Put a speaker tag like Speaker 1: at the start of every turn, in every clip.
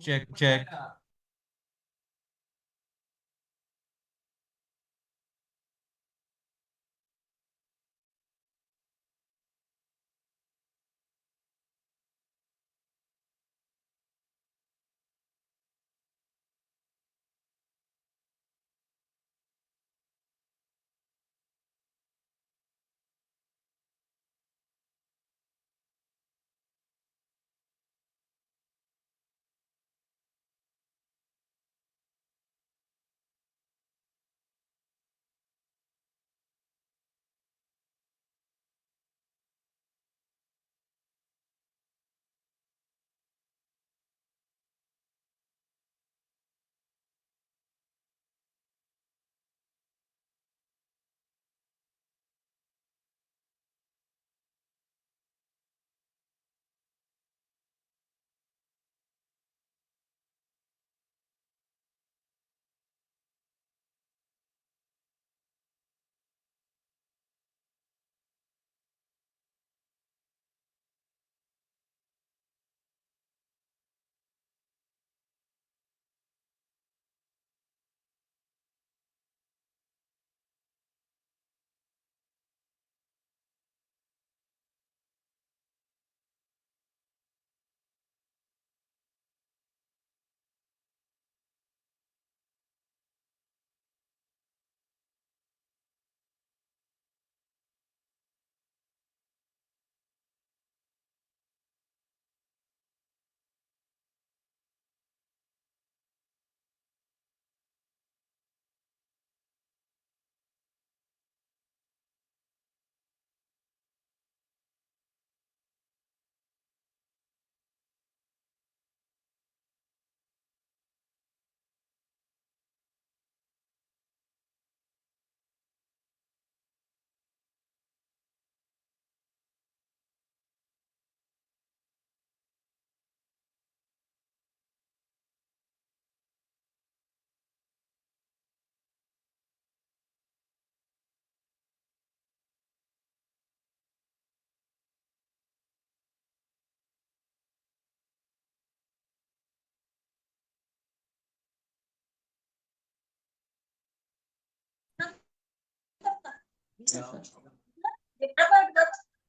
Speaker 1: Cek cek.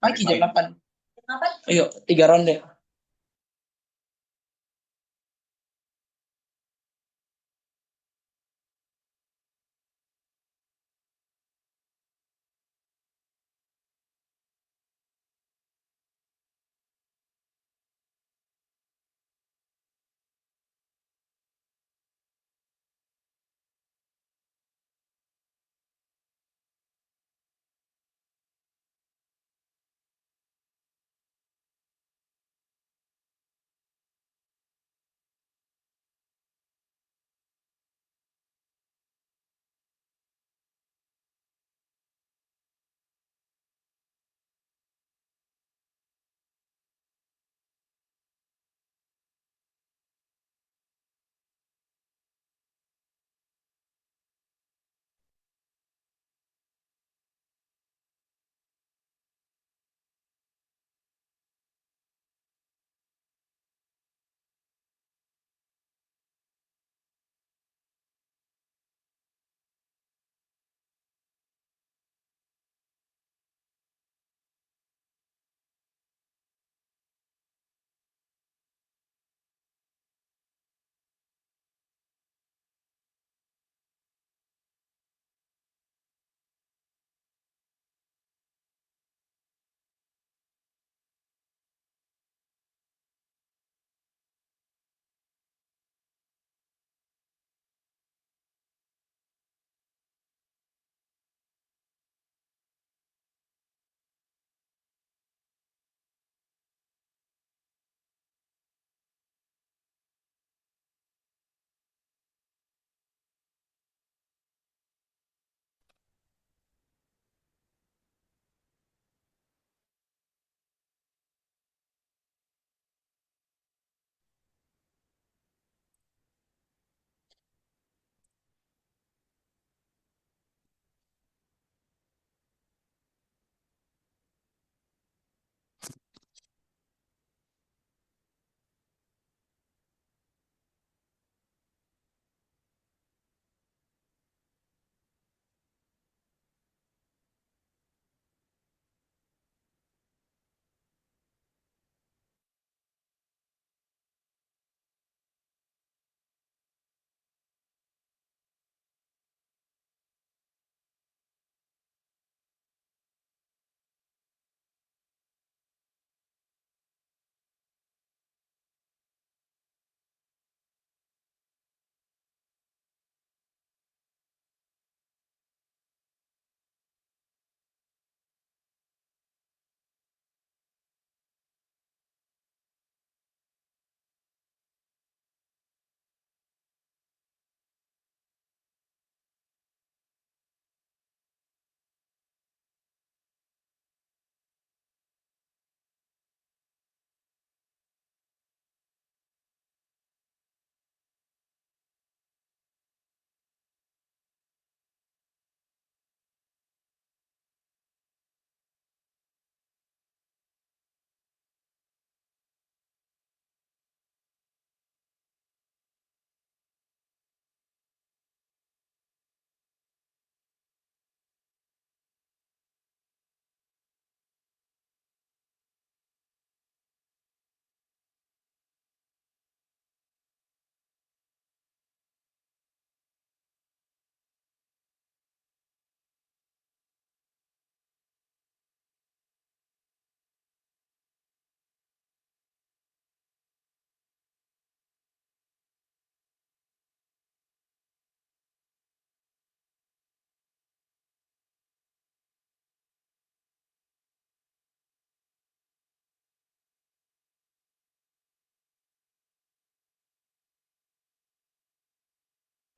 Speaker 2: Pagi jam 8. Ayo, 3 ronde.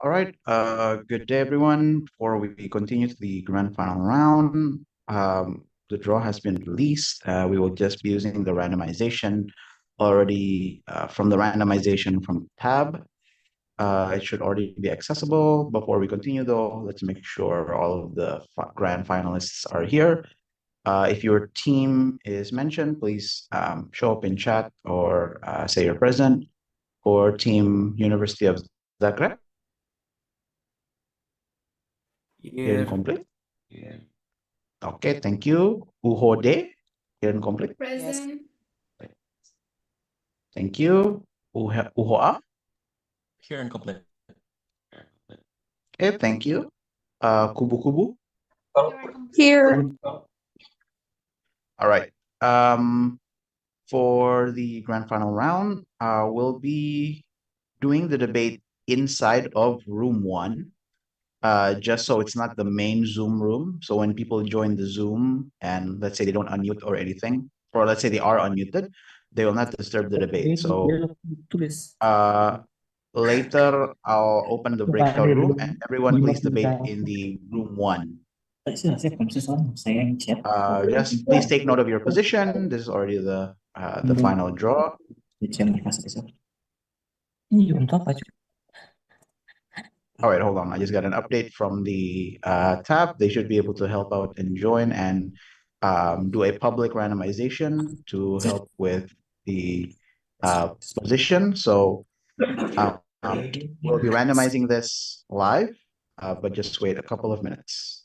Speaker 1: All right. Good day, everyone. Before we continue to the grand final round, the draw has been released. We will just be using the randomization already from the randomization from tab. It should already be accessible. Before we continue, though, let's make sure all of the grand finalists are here. If your team is mentioned, please show up in chat or say you're present. For Team University of Zagreb, here in
Speaker 3: Here.
Speaker 1: complete. Okay, thank you. Uhode, here in complete.
Speaker 4: Present.
Speaker 1: Thank you. Uhoa,
Speaker 3: Here and complete.
Speaker 1: okay, thank you. Kubu Kubu.
Speaker 4: Here.
Speaker 1: All right. Um, for the grand final round, we'll be doing the debate inside of room one, just so it's not the main Zoom room. So when people join the Zoom and let's say they don't unmute or anything, or let's say they are unmuted, they will not disturb the debate. So later I'll open the breakout room and everyone please debate in the room one. Just please take note of your position. This is already the final draw. All right, hold on. I just got an update from the tab. They should be able to help out and join and do a public randomization to help with the position. So we'll be randomizing this live, but just wait a couple of minutes.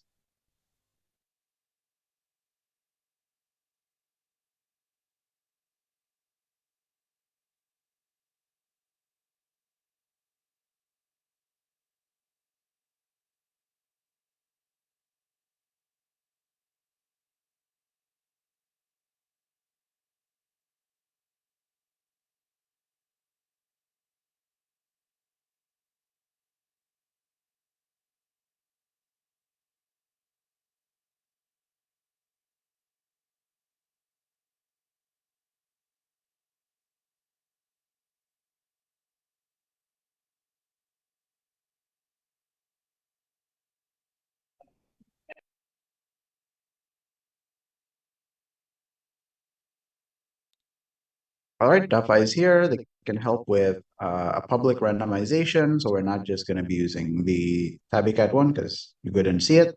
Speaker 1: All right, DAFA is here. They can help with a public randomization. So we're not just going to be using the TabiCat one because you couldn't see it.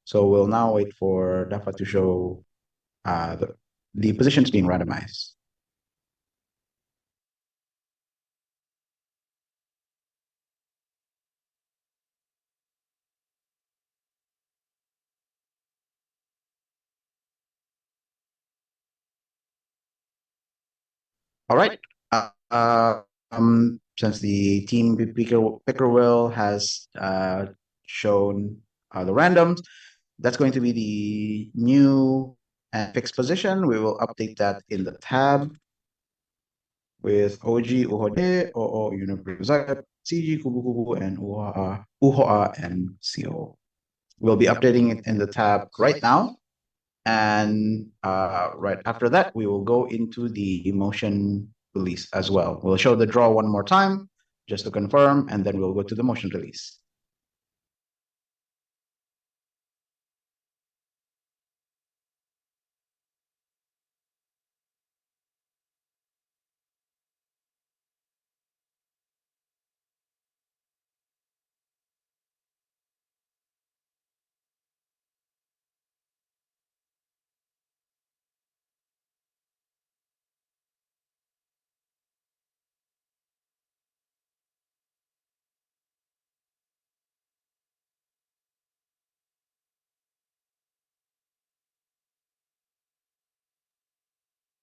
Speaker 1: So we'll now wait for DAFA to show the positions being randomized. All right. Since the team picker wheel has shown the randoms, that's going to be the new and fixed position. We will update that in the tab with OG, Uhode, OO, Universal, CG, Kubu Kubu, and Uhoa, and CO. We'll be updating it in the tab right now. And right after that, we will go into the motion release as well. We'll show the draw one more time just to confirm, and then we'll go to the motion release.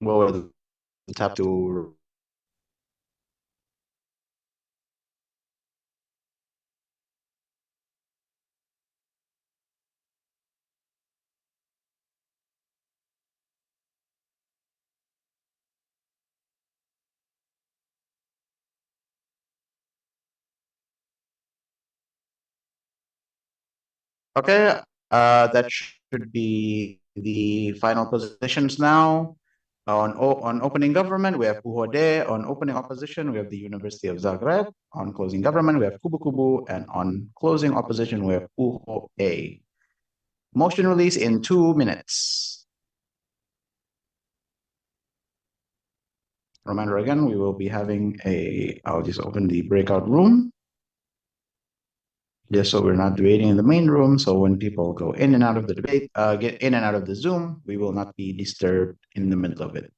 Speaker 1: We'll tap to Okay, that should be the final positions now. On opening government, we have UHO. On opening opposition, we have the University of Zagreb. On closing government, we have Kubu Kubu. And on closing opposition, we have UHO. Motion release in 2 minutes. Reminder again, we will be having I'll just open the breakout room. Just so we're not debating in the main room. So when people go in and out of the debate, get in and out of the Zoom, we will not be disturbed in the middle of it.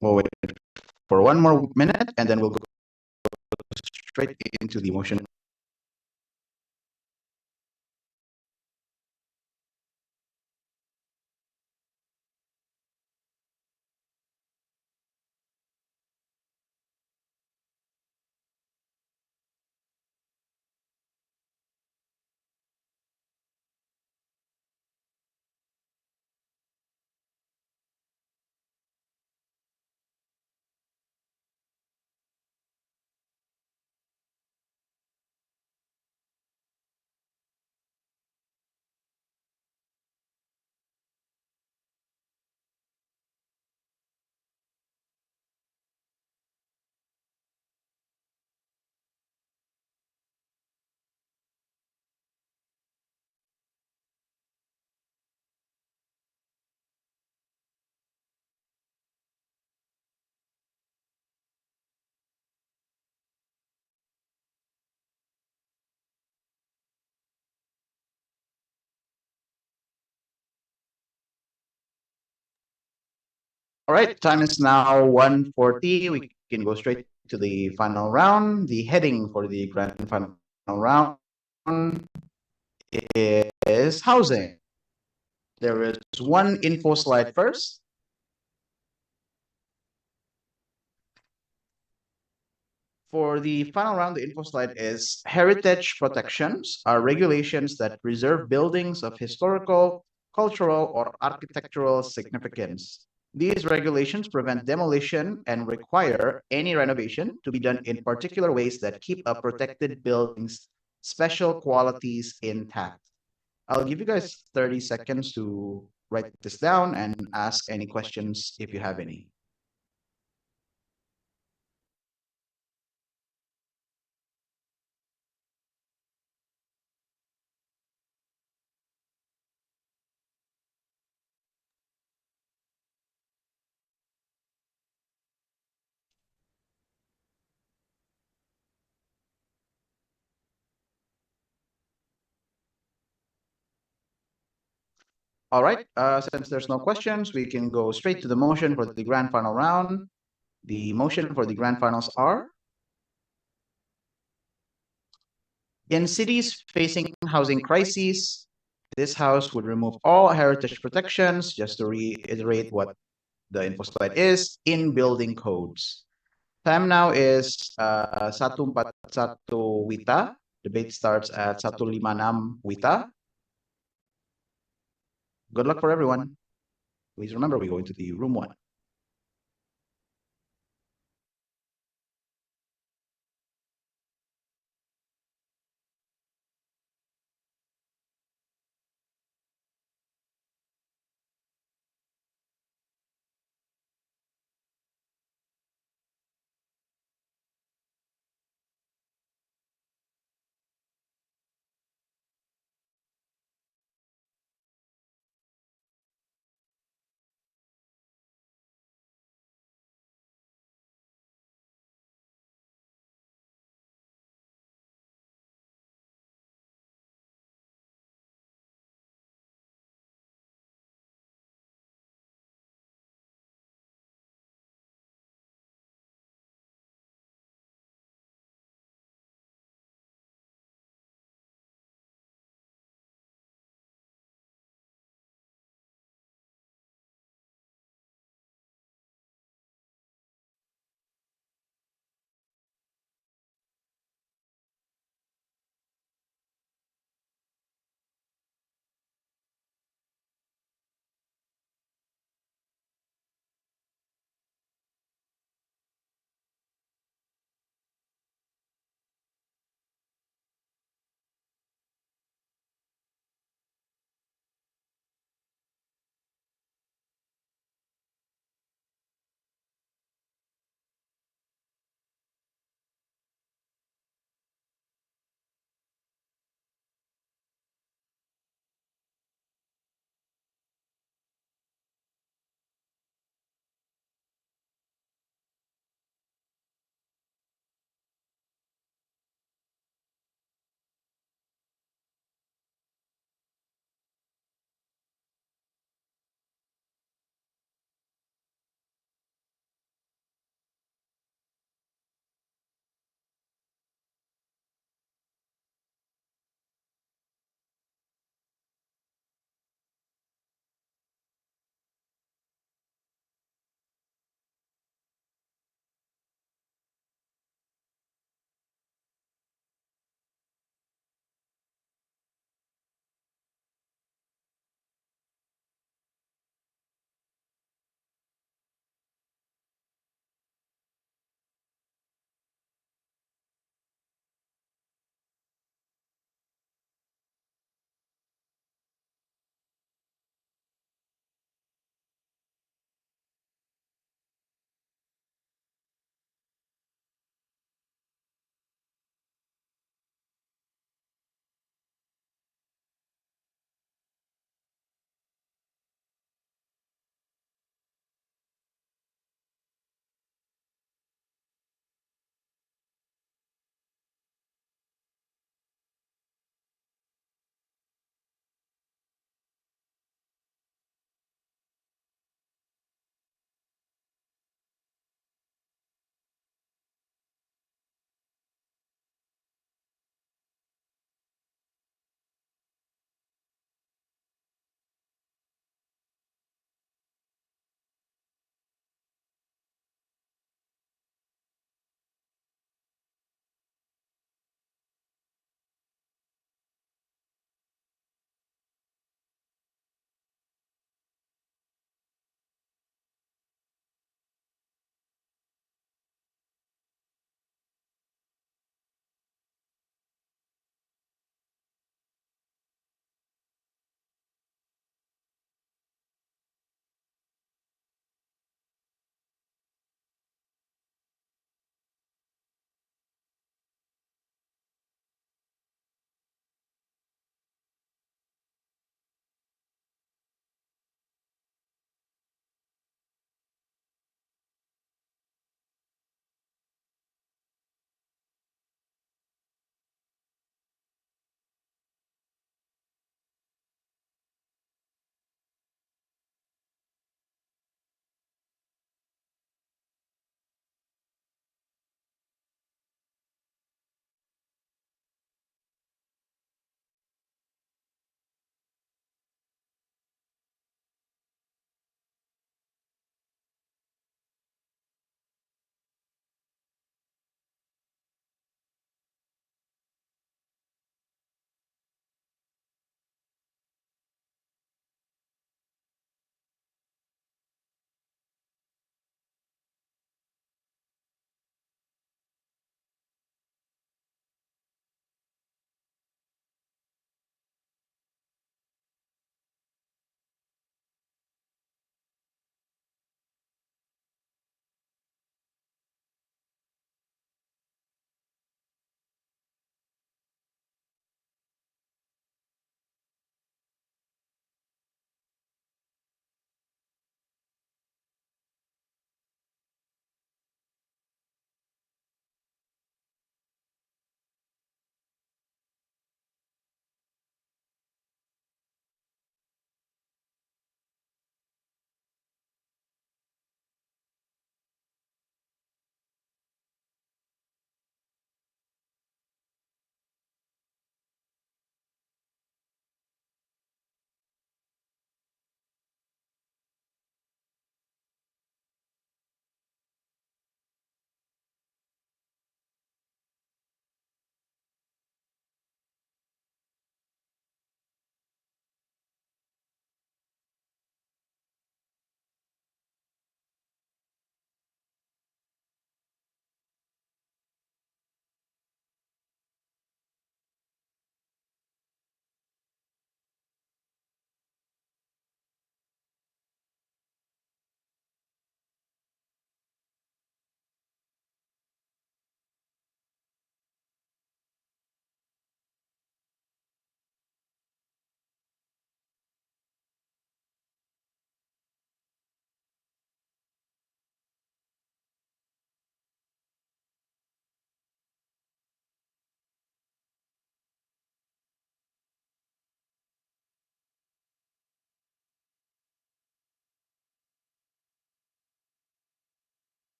Speaker 1: We'll wait for 1 more minute and then we'll go straight into the motion. All right, time is now 1:40. We can go straight to the final round. The heading for the grand final round is housing. There is one info slide first. For the final round, the info slide is heritage protections are regulations that preserve buildings of historical, cultural, or architectural significance. These regulations prevent demolition and require any renovation to be done in particular ways that keep a protected building's special qualities intact. I'll give you guys 30 seconds to write this down and ask any questions if you have any. All right, since there's no questions, we can go straight to the motion for the grand final round. The motion for the grand finals are: in cities facing housing crises, this house would remove all heritage protections, just to reiterate what the info slide is, in building codes. Time now is 1:41 WITA. Debate starts at 1:56 WITA. Good luck for everyone. Please remember, we go into the room 1.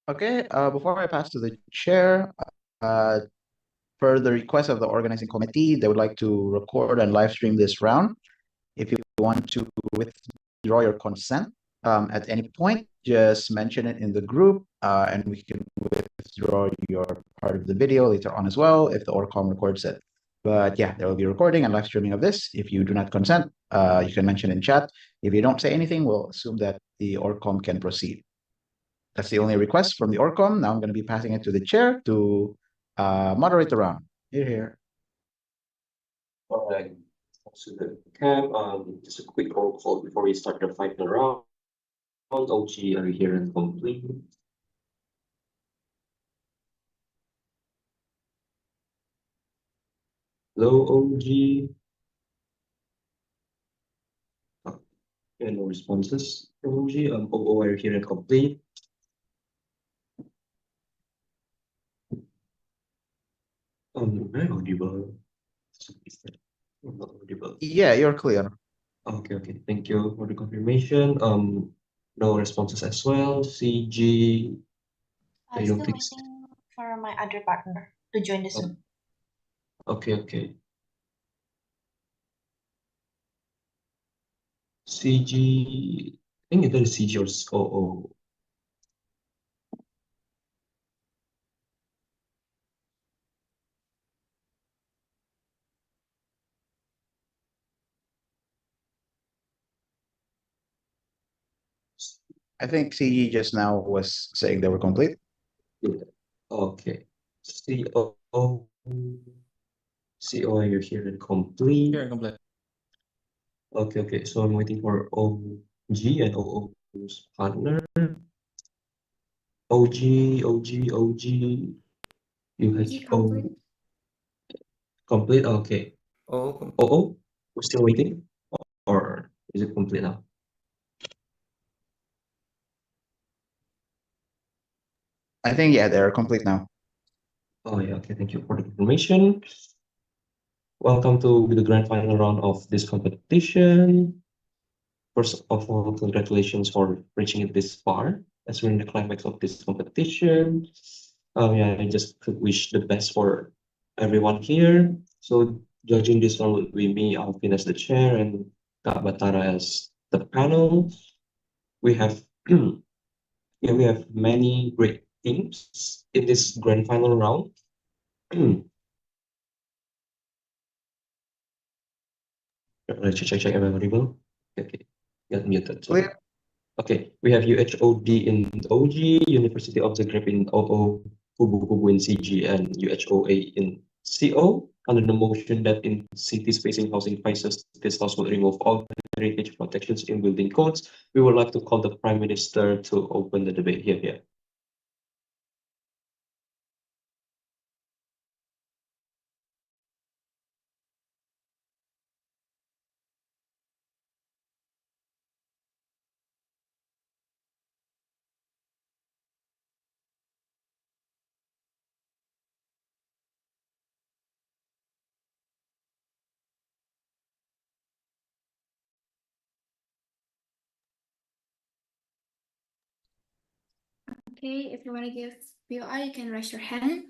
Speaker 1: Okay, before I pass to the chair, uh, per the request of the organizing committee, they would like to record and live stream this round. If you want to withdraw your consent at any point, just mention it in the group, and we can withdraw your part of the video later on as well if the ORCOM records it. But yeah, there will be recording and live streaming of this. If you do not consent, you can mention in chat. If you don't say anything, we'll assume that the ORCOM can proceed. That's the only request from the ORCOM. Now I'm going to be passing it to the chair to moderate the round. Here.
Speaker 5: All right. So the cap, just a quick roll call before we start the final round. OG, are you here and complete? Hello, OG. And no responses from OG. OO, are you here and complete? Very audible. Not audible.
Speaker 1: Yeah, you're clear.
Speaker 5: Okay. Thank you for the confirmation. No responses as well. CG.
Speaker 4: I'm still waiting for my other partner to join the Zoom.
Speaker 5: Okay. CG. I think either CG or OO.
Speaker 1: I think CE just now was saying they were complete.
Speaker 5: Okay. CO. CO, you're here and complete.
Speaker 3: Here and complete.
Speaker 5: Okay. So I'm waiting for OG and OO's partner. OG. UHO. Complete. Okay. OO. We're still waiting, or is it complete now?
Speaker 1: I think, yeah, they're complete now.
Speaker 5: Oh yeah. Okay. Thank you for the information. Welcome to the grand final round of this competition. First of all, congratulations for reaching it this far, as we're in the climax of this competition. I just could wish the best for everyone here. So judging this one will be me, Alvin as the chair, and Kak Batara as the panel. We have we have many great teams in this grand final round. Let's check. Am I audible? Okay. Got muted.
Speaker 1: Clear.
Speaker 5: Okay, we have UHOD in OG, University of Zagreb in OO, Kubu in CG, and UHOA in CO. Under the motion that in cities facing housing crisis, this house will remove all heritage protections in building codes, we would like to call the Prime Minister to open the debate here.
Speaker 6: Okay, if you want to give POI, you can raise your hand.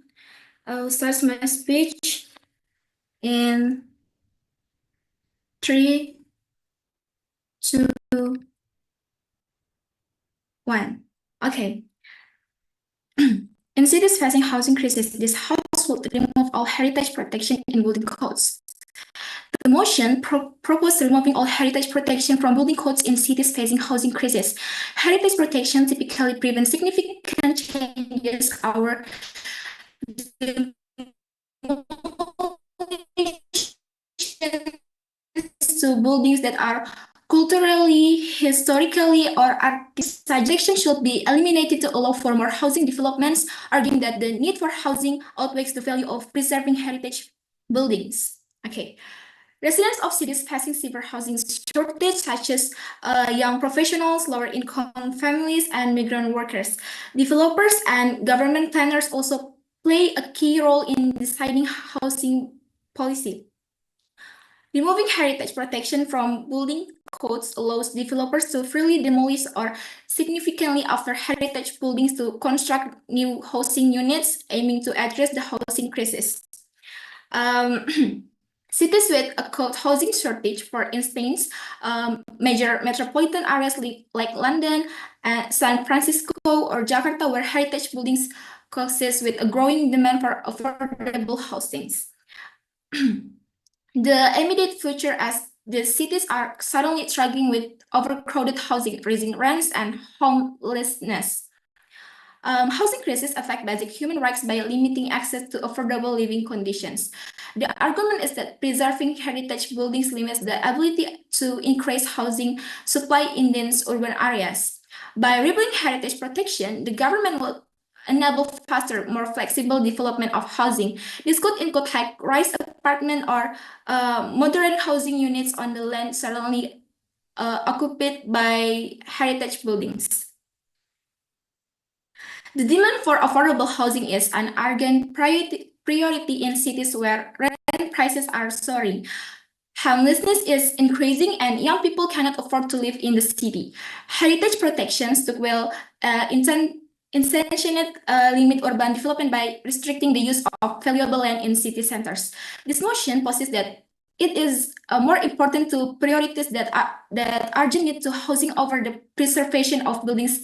Speaker 6: I'll start my speech in 3, 2, 1. Okay. In cities facing housing crisis, this house will remove all heritage protection in building codes. The motion proposed removing all heritage protection from building codes in cities facing housing crisis. Heritage protection typically prevents significant changes our to buildings that are culturally, historically, or artistic. Suggestion should be eliminated to allow for more housing developments, arguing that the need for housing outweighs the value of preserving heritage buildings. Okay. Residents of cities facing severe housing shortage, such as young professionals, lower income families, and migrant workers. Developers and government planners also play a key role in deciding housing policy. Removing heritage protection from building codes allows developers to freely demolish or significantly alter heritage buildings to construct new housing units, aiming to address the housing crisis. Cities with a code housing shortage, for instance, major metropolitan areas like London, San Francisco, or Jakarta, where heritage buildings coexist with a growing demand for affordable housings. The immediate future, as the cities are suddenly struggling with overcrowded housing, raising rents, and homelessness. Housing crisis affect basic human rights by limiting access to affordable living conditions. The argument is that preserving heritage buildings limits the ability to increase housing supply in dense urban areas. By rebuilding heritage protection, the government will enable faster, more flexible development of housing. This could include high-rise apartment or modern housing units on the land suddenly occupied by heritage buildings. The demand for affordable housing is an urgent priority in cities where rent prices are soaring. Homelessness is increasing and young people cannot afford to live in the city. Heritage protections will intentionally limit urban development by restricting the use of valuable land in city centers. This motion posits that it is more important to priorities that urgent need to housing over the preservation of buildings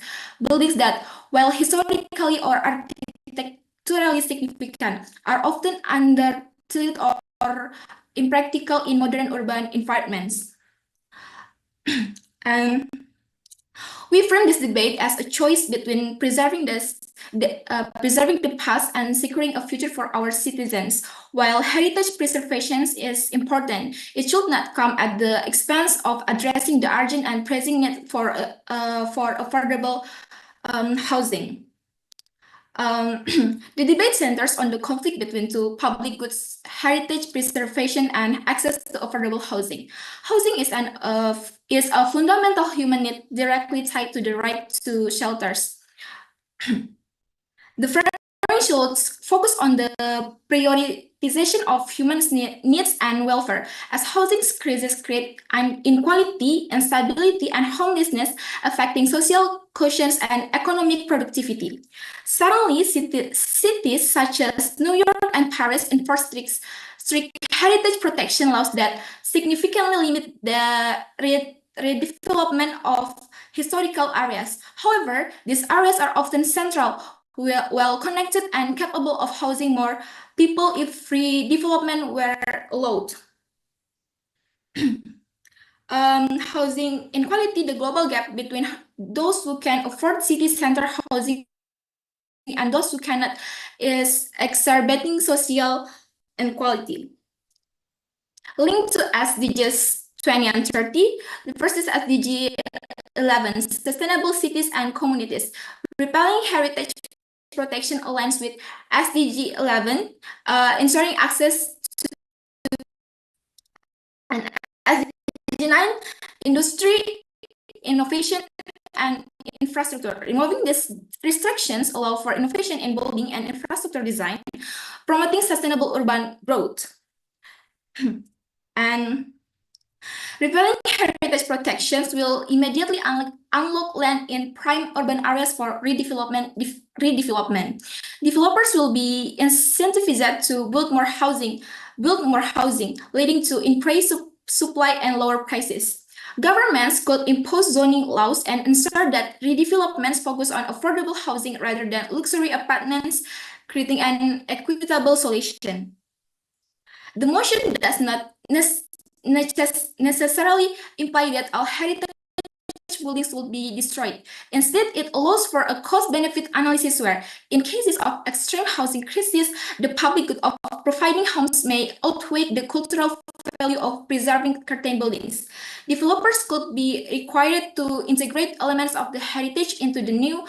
Speaker 6: that, while historically or architecturally significant, are often underutilized or impractical in modern urban environments. And we frame this debate as a choice between preserving the past and securing a future for our citizens. While heritage preservation is important, it should not come at the expense of addressing the urgent and pressing need for affordable housing. The debate centers on the conflict between two public goods: heritage preservation and access to affordable housing. Housing is a fundamental human need directly tied to the right to shelters. The framing should focus on the prioritization of human needs and welfare, as housing crises create inequality, instability, and homelessness, affecting social cohesion and economic productivity. Suddenly, cities such as New York and Paris enforce strict heritage protection laws that significantly limit the redevelopment of historical areas. However, these areas are often central, well connected, and capable of housing more people if redevelopment were allowed. Housing inequality, the global gap between those who can afford city center housing and those who cannot, is exacerbating social inequality. Linked to SDGs 20 and 30, the first is SDG 11, Sustainable Cities and Communities. Repelling heritage protection aligns with SDG 11, ensuring access to, and SDG 9, industry, innovation, and infrastructure. Removing these restrictions allow for innovation in building and infrastructure design, promoting sustainable urban growth. And repealing heritage protections will immediately unlock land in prime urban areas for redevelopment. Developers will be incentivized to build more housing, leading to increased supply and lower prices. Governments could impose zoning laws and ensure that redevelopments focus on affordable housing rather than luxury apartments, creating an equitable solution. The motion does not necessarily imply that all heritage buildings will be destroyed. Instead, it allows for a cost-benefit analysis where, in cases of extreme housing crisis, the public good of providing homes may outweigh the cultural value of preserving certain buildings. Developers could be required to integrate elements of the heritage into the new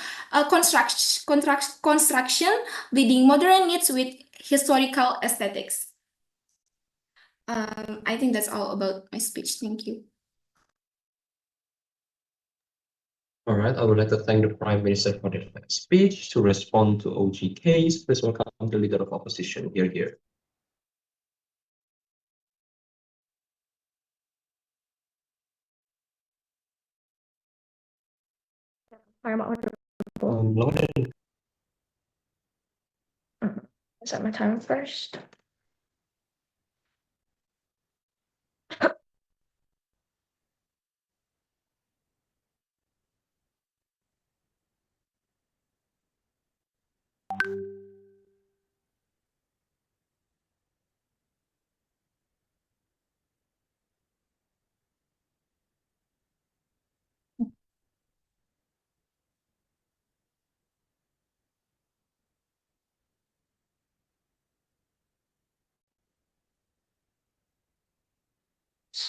Speaker 6: construction, blending modern needs with historical aesthetics. I think that's all about my speech. Thank you.
Speaker 5: All right, I would like to thank the Prime Minister for their speech. To respond to OGKs, please welcome the Leader of Opposition. Here.
Speaker 6: Am I audible?
Speaker 5: Louder.
Speaker 6: Set my time first.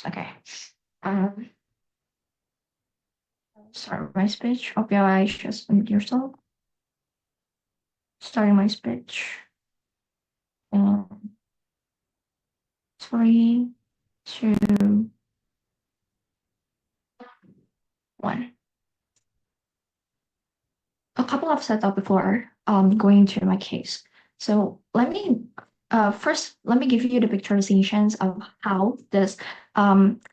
Speaker 6: Okay. Start my speech. OPI, just unmute yourself. Starting my speech. 3, 2, 1. A couple of setup before going to my case. So let me first let me give you the picturizations of how this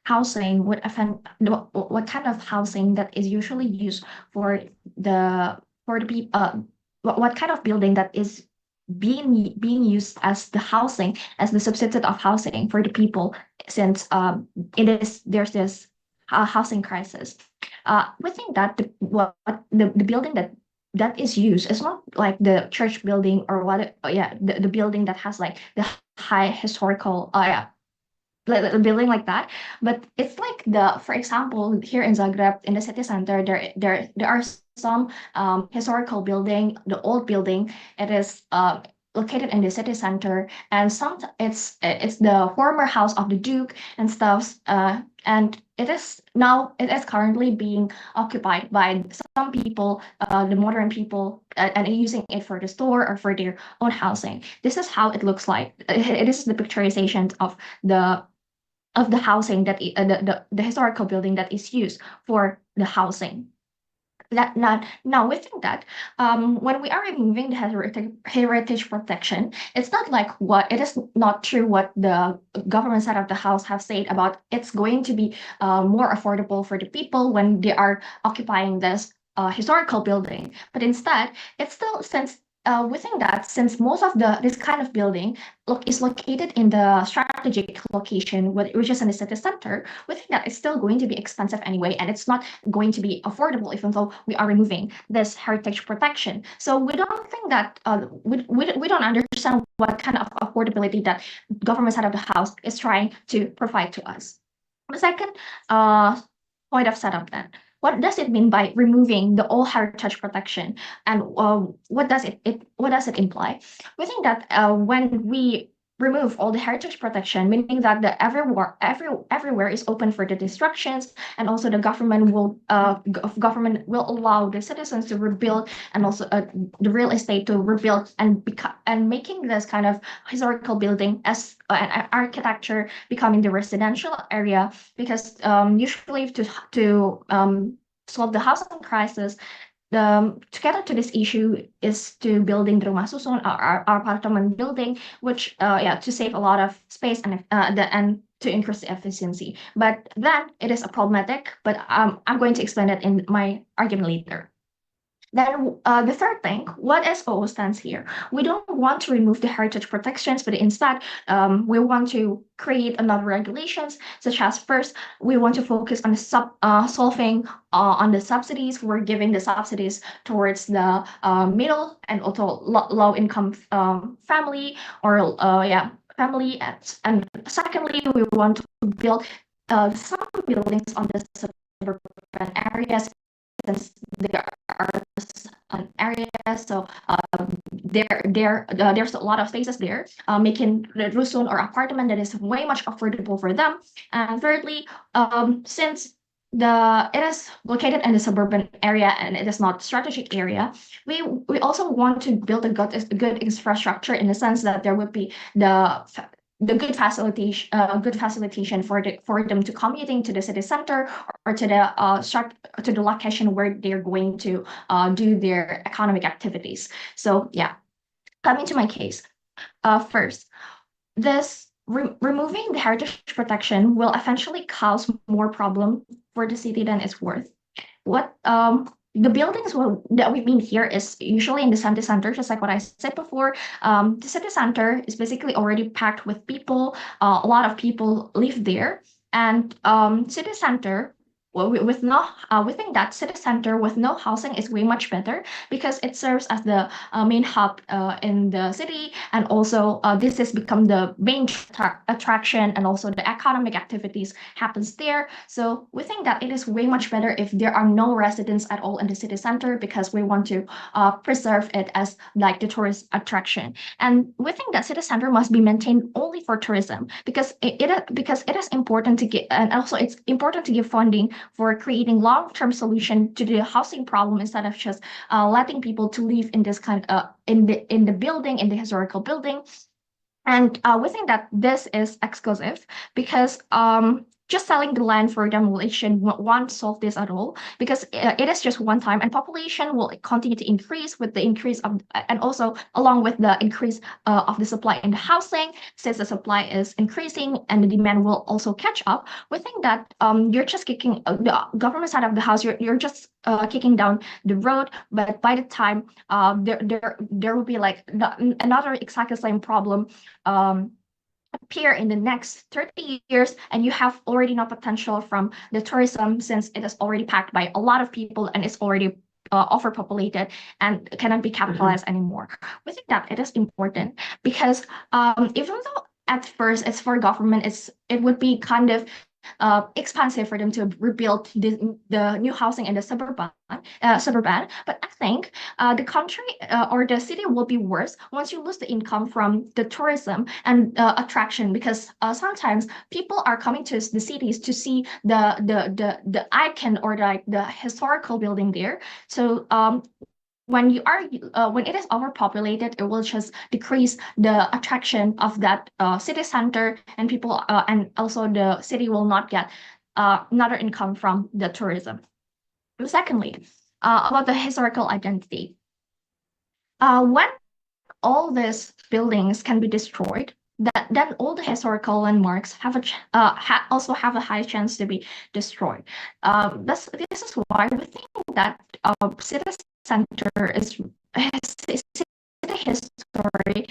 Speaker 6: housing would affect what kind of housing that is usually used for the people what kind of building that is being used as the housing as the substitute of housing for the people since there's this housing crisis. We think that the building that is used is not like the church building or the building that has like the high historical like a building like that, but it's like for example, here in Zagreb in the city center, there are some historical building, the old building. It is located in the city center, and it's the former house of the duke and stuff, and it is currently being occupied by some people, the modern people, and using it for the store or for their own housing. This is how it looks like. It is the picturization of the housing the historical building that is used for the housing. That now within that, when we are removing the heritage protection, it's not like it is not true what the government side of the house have said about it's going to be more affordable for the people when they are occupying this historical building. But instead, it's still within that, since most of this kind of building is located in the strategic location, which is in the city center, we think that it's still going to be expensive anyway, and it's not going to be affordable even though we are removing this heritage protection. So we don't think that we don't understand what kind of affordability that government side of the house is trying to provide to us. The second point of setup then. What does it mean by removing the all heritage protection, and what does it imply? We think that when we remove all the heritage protection, meaning that everywhere is open for the destructions, and also the government will allow the citizens to rebuild, and also the real estate to rebuild and making this kind of historical building as an architecture becoming the residential area, because usually to solve the housing crisis, to get into this issue is to building the rumah susun, our apartment building, which to save a lot of space and to increase the efficiency. But then it is a problematic. But I'm going to explain it in my argument later. Then the third thing, what SOO stands here? We don't want to remove the heritage protections, but instead we want to create another regulations, such as first, we want to focus on solving on the subsidies. We're giving the subsidies towards the middle and also low income family or family. And secondly, we want to build some buildings on the suburban areas, since there are areas, so there's a lot of spaces there, making the rusun or apartment that is way much affordable for them. And thirdly, since it is located in the suburban area and it is not strategic area, we also want to build a good infrastructure, in the sense that there would be the good facilitation for them to commuting to the city center or to the location where they're going to do their economic activities. So yeah, coming to my case, first, this removing the heritage protection will eventually cause more problem for the city than it's worth.
Speaker 4: the buildings that we mean here is usually in the city center, just like what I said before. The city center is basically already packed with people. A lot of people live there, and city center. Well, we think that city center with no housing is way much better because it serves as the main hub in the city, and also this has become the main attraction, and also the economic activities happens there. So we think that it is way much better if there are no residents at all in the city center, because we want to preserve it as like the tourist attraction. And we think that city center must be maintained only for tourism, because because it is important to get, and also it's important to give funding for creating long-term solution to the housing problem, instead of just letting people to live in this kind in the building, in the historical building. And we think that this is exclusive, because just selling the land for demolition won't solve this at all, because it is just one time, and population will continue to increase with the increase of, and also along with the increase of the supply in the housing. Since the supply is increasing and the demand will also catch up, we think that you're just kicking the government side of the house. You're just kicking down the road, but by the time there will be like another exactly same problem appear in the next 30 years, and you have already no potential from the tourism, since it is already packed by a lot of people and it's already overpopulated and cannot be capitalized anymore. We think that it is important, because even though at first it's for government, it would be kind of expensive for them to rebuild the new housing in the suburban. But I think the country or the city will be worse once you lose the income from the tourism and attraction, because sometimes people are coming to the cities to see the icon, or like the historical building there. So when it is overpopulated, it will just decrease the attraction of that city center, and people and also the city will not get another income from the tourism. Secondly, about the historical identity. When all these buildings can be destroyed, then all the historical landmarks also have a high chance to be destroyed. This is why we think that city center city history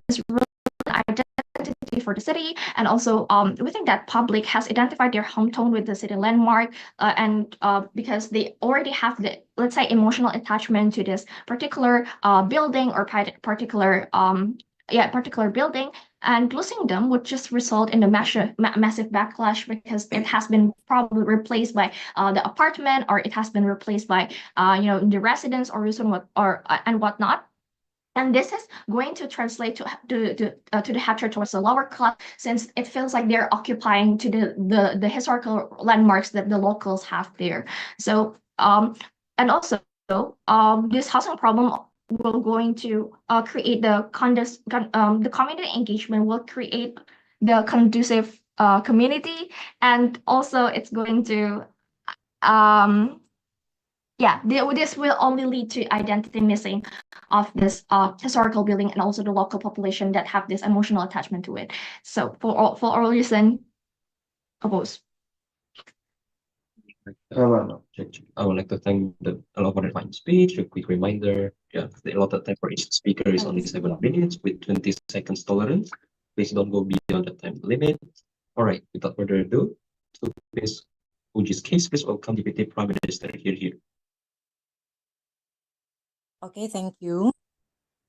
Speaker 4: is really an identity for the city, and also we think that public has identified their hometown with the city landmark, and because they already have the, let's say, emotional attachment to this particular building, or particular particular building, and losing them would just result in a massive backlash, because it has been probably replaced by the apartment, or it has been replaced by the residence, or and whatnot. And this is going to translate to the hatred towards the lower class, since it feels like they're occupying to the historical landmarks that the locals have there. So and also this housing problem will going to create the community engagement, will create the conducive community, and also it's going to this will only lead to identity missing of this historical building, and also the local population that have this emotional attachment to it. So for all reason, oppose.
Speaker 5: I would like to thank the for the fine speech. A quick reminder, the allotted time for each speaker is only 7 minutes with 20 seconds tolerance. Please don't go beyond the time limit. All right, without further ado, to this Uji's case, please welcome Deputy Prime Minister here.
Speaker 7: Okay, thank you.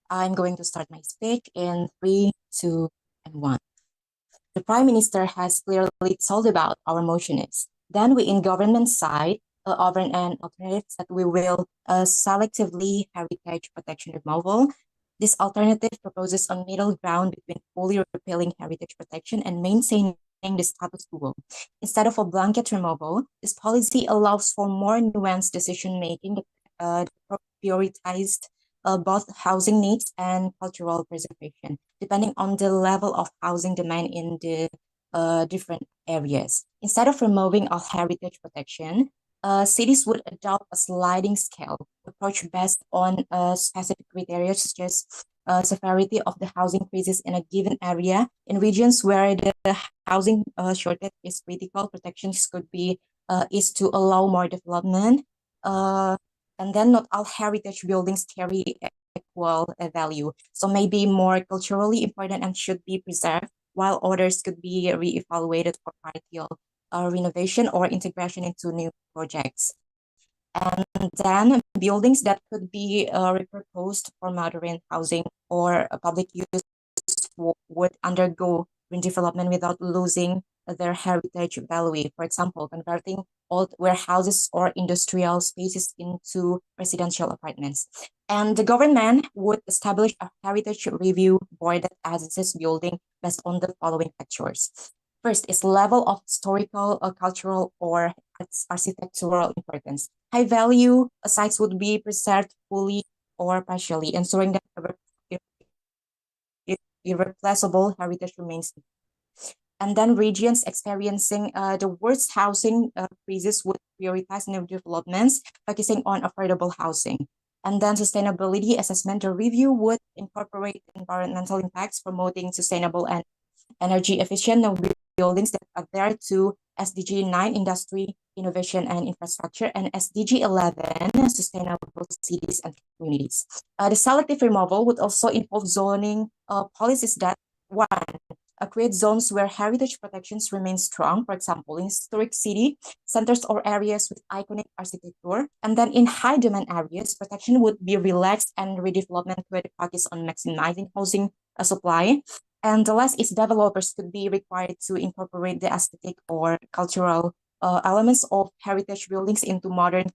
Speaker 7: I'm going to start my speech in 3, 2, and 1. The Prime Minister has clearly told about our motion is. Then we in government side offer an alternative that we will selectively heritage protection removal. This alternative proposes a middle ground between fully repealing heritage protection and maintaining the status quo. Instead of a blanket removal, this policy allows for more nuanced decision-making that prioritized both housing needs and cultural preservation, depending on the level of housing demand in the different areas. Instead of removing all heritage protection, cities would adopt a sliding scale approach based on specific criteria, such as severity of the housing crisis in a given area. In regions where the housing shortage is critical, protections could be is to allow more development. And then not all heritage buildings carry equal value. So maybe more culturally important and should be preserved, while others could be reevaluated for partial renovation or integration into new projects. And then buildings that could be repurposed for modern housing or public use would undergo redevelopment without losing their heritage value. For example, converting old warehouses or industrial spaces into residential apartments. And the government would establish a heritage review board that assesses building based on the following factors. First is level of historical, cultural, or architectural importance. High value sites would be preserved fully or partially, ensuring that irreplaceable heritage remains. And then regions experiencing the worst housing crisis would prioritize new developments, focusing on affordable housing. And then sustainability assessment review would incorporate environmental impacts, promoting sustainable and energy efficient buildings that adhere to SDG 9 industry, innovation and infrastructure, and SDG 11 sustainable cities and communities. The selective removal would also involve zoning policies that, one, create zones where heritage protections remain strong, for example, in historic city centers or areas with iconic architecture. And then in high demand areas, protection would be relaxed and redevelopment could focus on maximizing housing supply. And the last is developers could be required to incorporate the aesthetic or cultural elements of heritage buildings into modern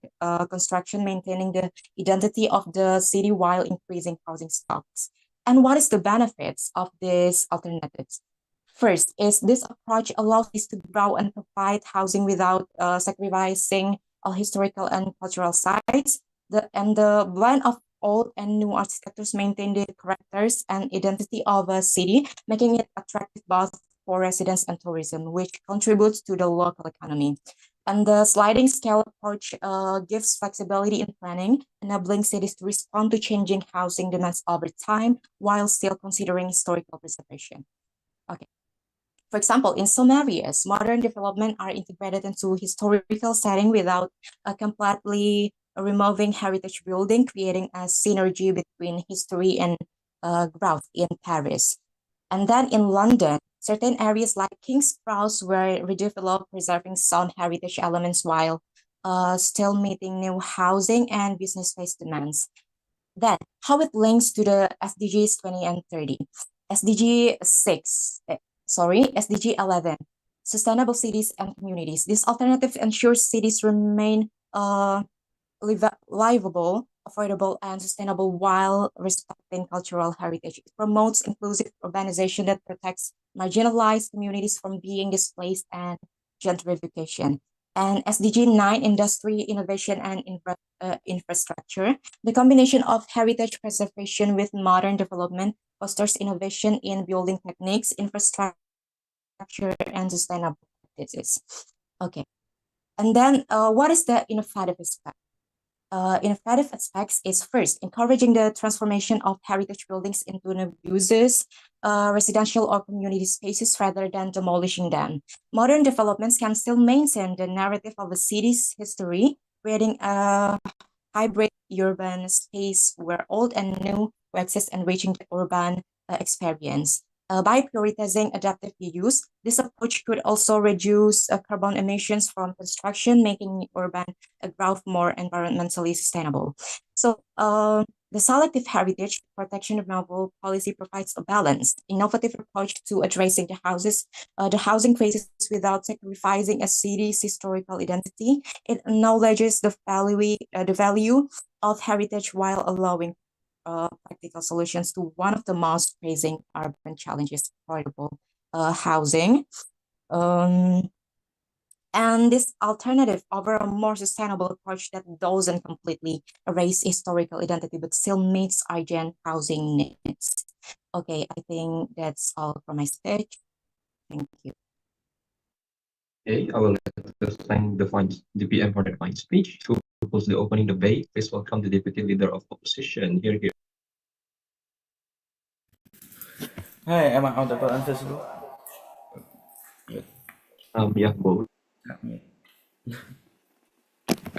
Speaker 7: construction, maintaining the identity of the city while increasing housing stocks. And what is the benefits of these alternatives? First is this approach allows us to grow and provide housing without sacrificing historical and cultural sites. The blend of old and new architectures maintain the characters and identity of a city, making it attractive both for residents and tourism, which contributes to the local economy. And the sliding scale approach gives flexibility in planning, enabling cities to respond to changing housing demands over time while still considering historical preservation. Okay. For example, in some areas, modern development are integrated into historical setting without completely removing heritage building, creating a synergy between history and growth in Paris. And then in London, certain areas like King's Cross were redeveloped, preserving some heritage elements while still meeting new housing and business space demands. Then, how it links to the SDGs 20 and 30. SDG 6, SDG 11, sustainable cities and communities. This alternative ensures cities remain livable, affordable, and sustainable while respecting cultural heritage. It promotes inclusive urbanization that protects marginalized communities from being displaced and gentrification. And SDG 9, industry, innovation, and infrastructure. The combination of heritage preservation with modern development fosters innovation in building techniques, infrastructure, and sustainable practices. Okay. And then what is the innovative aspect? Innovative aspects is first, encouraging the transformation of heritage buildings into new uses, residential or community spaces rather than demolishing them. Modern developments can still maintain the narrative of a city's history, creating a hybrid urban space where old and new coexist, enriching the urban experience. By prioritizing adaptive use, this approach could also reduce carbon emissions from construction, making urban growth more environmentally sustainable. So the selective heritage protection removal policy provides a balanced, innovative approach to addressing the housing crisis without sacrificing a city's historical identity. It acknowledges the value of heritage while allowing practical solutions to one of the most pressing urban challenges, affordable housing. And this alternative over a more sustainable approach that doesn't completely erase historical identity but still meets urgent housing needs. Okay, I think that's all from my speech. Thank you.
Speaker 5: Okay, I will thank the PM for the fine speech. To propose the opening debate, please welcome the Deputy Leader of Opposition. Here.
Speaker 2: Hi, am I audible and visible?
Speaker 5: Yeah, both.
Speaker 2: Yeah.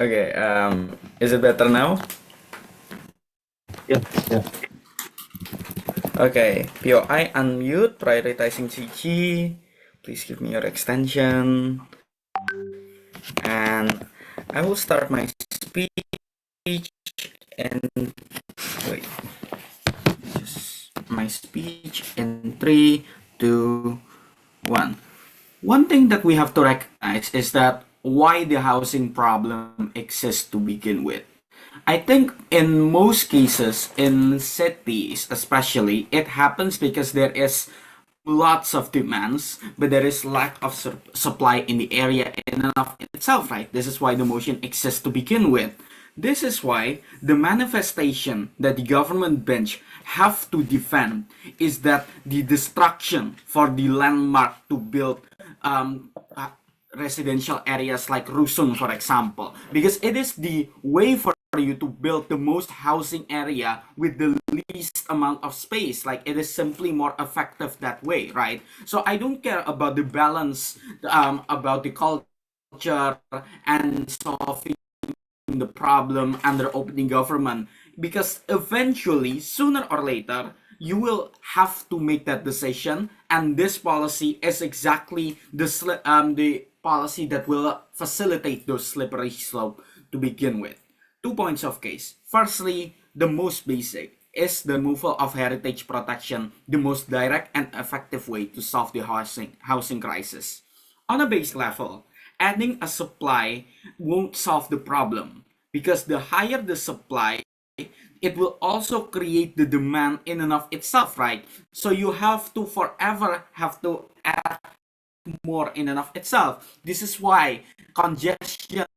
Speaker 2: Okay, is it better now?
Speaker 5: Yeah, yeah.
Speaker 2: Okay, POI unmute, prioritizing CG. Please give me your extension. And I will start my speech and wait, just my speech in 3, 2, 1. One thing that we have to recognize is that why the housing problem exists to begin with. I think in most cases, in cities especially, it happens because there is lots of demands, but there is lack of supply in the area in and of itself, right? This is why the motion exists to begin with. This is why the manifestation that the government bench have to defend is that the destruction for the landmark to build residential areas like Rusun, for example, because it is the way for you to build the most housing area with the least amount of space. Like, it is simply more effective that way, right? So I don't care about the balance, about the culture and solving the problem under opening government, because eventually, sooner or later, you will have to make that decision, and this policy is exactly the policy that will facilitate those slippery slope to begin with. 2 points of case. Firstly, the most basic is the removal of heritage protection, the most direct and effective way to solve the housing crisis. On a base level, adding a supply won't solve the problem, because the higher the supply, it will also create the demand in and of itself, right? So you have to forever have to add more in and of itself. This is why congestion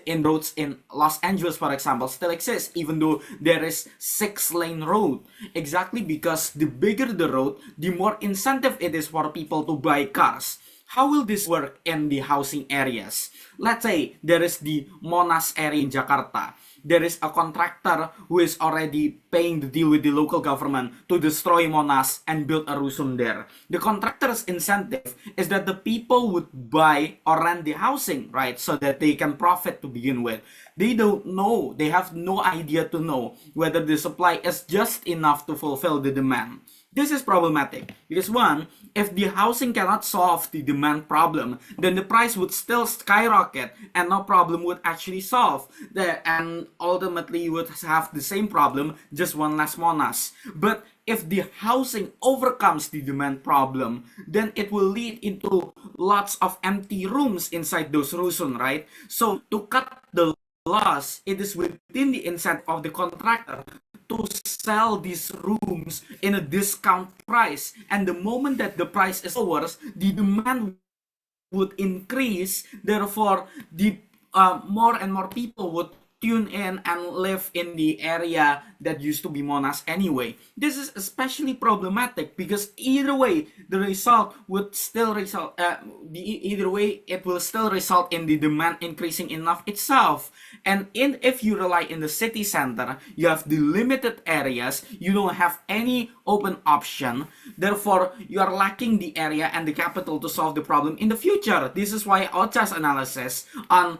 Speaker 2: in roads in Los Angeles, for example, still exists, even though there is 6-lane road. Exactly because the bigger the road, the more incentive it is for people to buy cars. How will this work in the housing areas? Let's say there is the Monas area in Jakarta. There is a contractor who is already paying the deal with the local government to destroy Monas and build a rusun there. The contractor's incentive is that the people would buy or rent the housing, right? So that they can profit to begin with. They don't know, they have no idea to know whether the supply is just enough to fulfill the demand. This is problematic because, one, if the housing cannot solve the demand problem, then the price would still skyrocket and no problem would actually solve. And ultimately you would have the same problem, just one less Monas. But if the housing overcomes the demand problem, then it will lead into lots of empty rooms inside those rusun, right? So to cut the loss, it is within the incentive of the contractor to sell these rooms in a discount price. And the moment that the price is lower, the demand would increase. Therefore, the more and more people would tune in and live in the area that used to be Monas anyway. This is especially problematic because either way, the result would still result. Either way, it will still result in the demand increasing enough itself. And if you rely in the city center, you have the limited areas. You don't have any open option. Therefore, you are lacking the area and the capital to solve the problem in the future. This is why OCHA's analysis on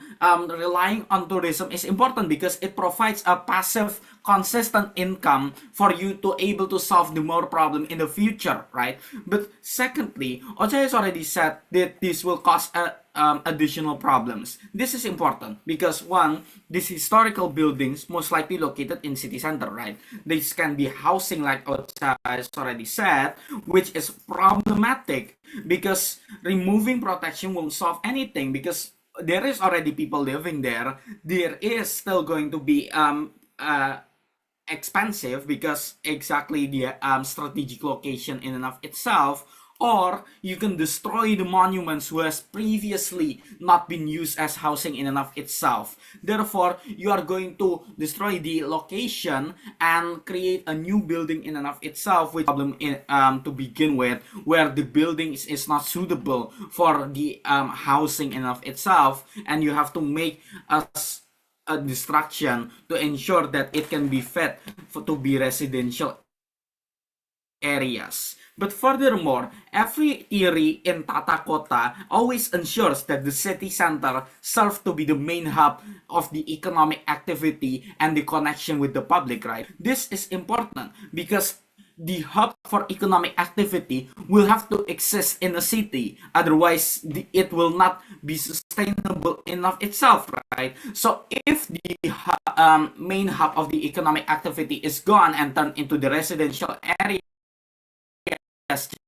Speaker 2: relying on tourism is important, because it provides a passive, consistent income for you to able to solve the more problem in the future, right? But secondly, OCHA has already said that this will cause additional problems. This is important because, one, these historical buildings most likely located in city center, right? This can be housing, like OCHA has already said, which is problematic because removing protection won't solve anything, because there is already people living there. There is still going to be expensive because exactly the strategic location in and of itself. Or you can destroy the monuments who has previously not been used as housing in and of itself. Therefore, you are going to destroy the location and create a new building in and of itself, which problem to begin with, where the building is not suitable for the housing in and of itself, and you have to make a destruction to ensure that it can be fit to be residential areas. But furthermore, every theory in Tata Kota always ensures that the city center serves to be the main hub of the economic activity and the connection with the public, right? This is important because the hub for economic activity will have to exist in a city. Otherwise, it will not be sustainable enough itself, right? So if the main hub of the economic activity is gone and turned into the residential area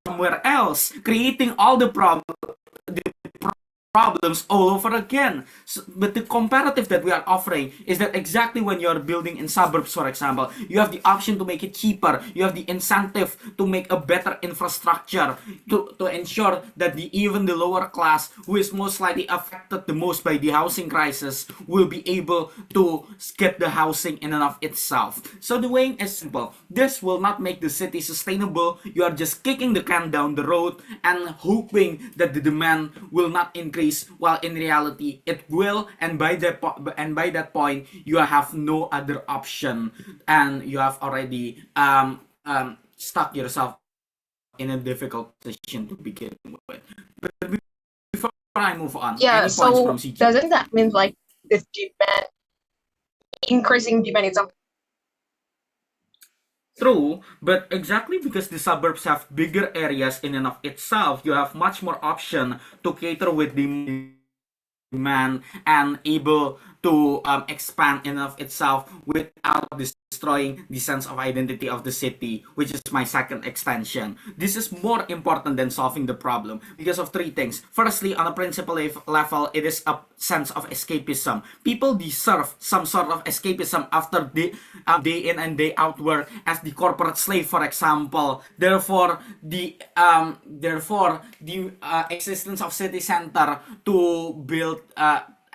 Speaker 2: somewhere else, creating all the problems all over again. So, but the comparative that we are offering is that exactly when you're building in suburbs, for example, you have the option to make it cheaper. You have the incentive to make a better infrastructure to ensure that even the lower class, who is most likely affected the most by the housing crisis, will be able to get the housing in and of itself. So the weighing is simple. This will not make the city sustainable. You are just kicking the can down the road and hoping that the demand will not increase, while in reality it will, and by that point you have no other option, and you have already stuck yourself in a difficult position to begin with. But before I move on,
Speaker 8: Yeah,
Speaker 2: any points
Speaker 8: so
Speaker 2: from CG?
Speaker 8: doesn't that mean like the demand, increasing demand itself?
Speaker 2: True, but exactly because the suburbs have bigger areas in and of itself, you have much more option to cater with the demand and able to expand in and of itself without destroying the sense of identity of the city, which is my second extension. This is more important than solving the problem because of three things. Firstly, on a principle level, it is a sense of escapism. People deserve some sort of escapism after day in and day out work as the corporate slave, for example. Therefore, the existence of city center to build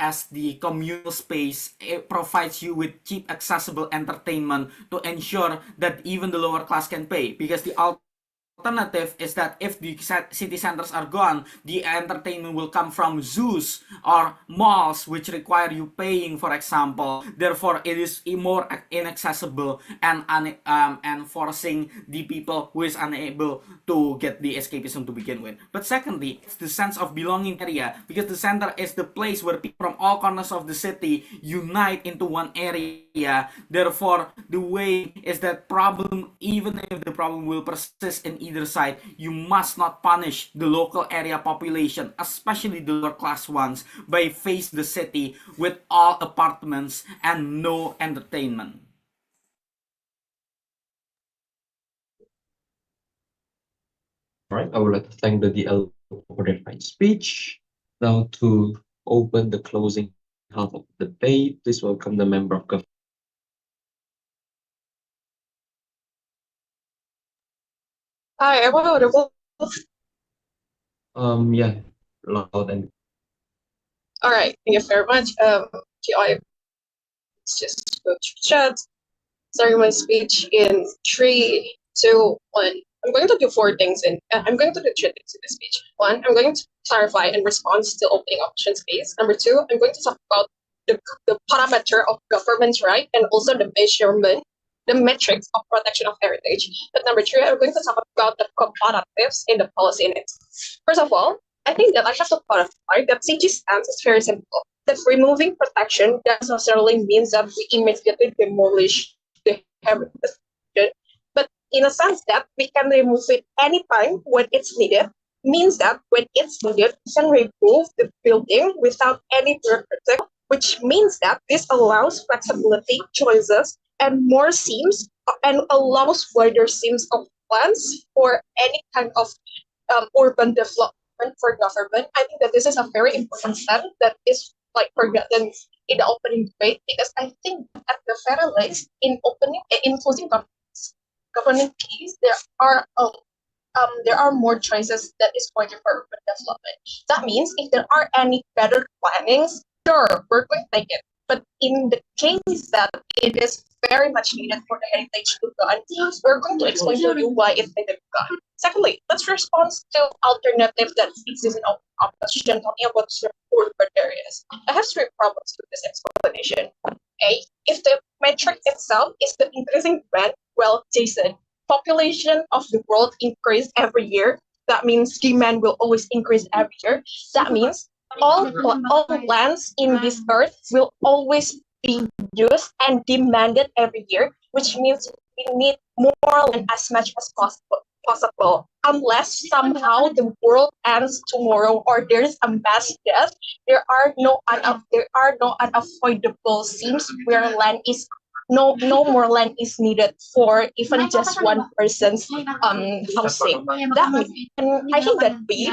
Speaker 2: as the communal space, it provides you with cheap accessible entertainment to ensure that even the lower class can pay, because the alternative is that if the city centers are gone, the entertainment will come from zoos or malls, which require you paying, for example. Therefore, it is more inaccessible and forcing the people who is unable to get the escapism to begin with. But secondly, it's the sense of belonging area, because the center is the place where people from all corners of the city unite into one area. Therefore, the way is that problem, even if the problem will persist in either side, you must not punish the local area population, especially the lower class ones, by face the city with all apartments and no entertainment.
Speaker 5: All right, I would like to thank the DL for their fine speech. Now to open the closing half of the debate, please welcome the member of government.
Speaker 8: Hi, am I audible?
Speaker 5: Yeah, loud and
Speaker 8: All right, thank you very much. I just go to chat. Starting my speech in 3, 2, 1. I'm going to do 4 things, and I'm going to do 3 things in this speech. One, I'm going to clarify and respond to opening option space. Number 2, I'm going to talk about the parameter of government's right and also the measurement, the metrics of protection of heritage. But number 3, I'm going to talk about the comparatives in the policy in it. First of all, I think that I have to clarify that CG's stance is very simple. That removing protection doesn't necessarily means that we immediately demolish the heritage, but in a sense that we can remove it anytime when it's needed, means that when it's needed, we can remove the building without any protection, which means that this allows flexibility, choices, and more seams, and allows wider seams of plans for any kind of urban development for government. I think that this is a very important step that is like forgotten in the opening debate, because I think at the very least in closing government keys there are more choices that is pointed for urban development. That means if there are any better plannings, sure, we're going to take it. But in the case that it is very much needed for the heritage to go on, we're going to explain to you why it's needed to go. Secondly, let's respond to alternatives that exist in opposition talking about urban areas. I have 3 problems with this explanation. A, if the metric itself is the increasing demand, well, Jason, population of the world increase every year, that means demand will always increase every year. That means all lands in this earth will always be used and demanded every year, which means we need more land as much as possible. Unless somehow the world ends tomorrow or there is a mass death, there are no unavoidable scenes where land is no more land is needed for even just one person's housing. That means, and I think that B,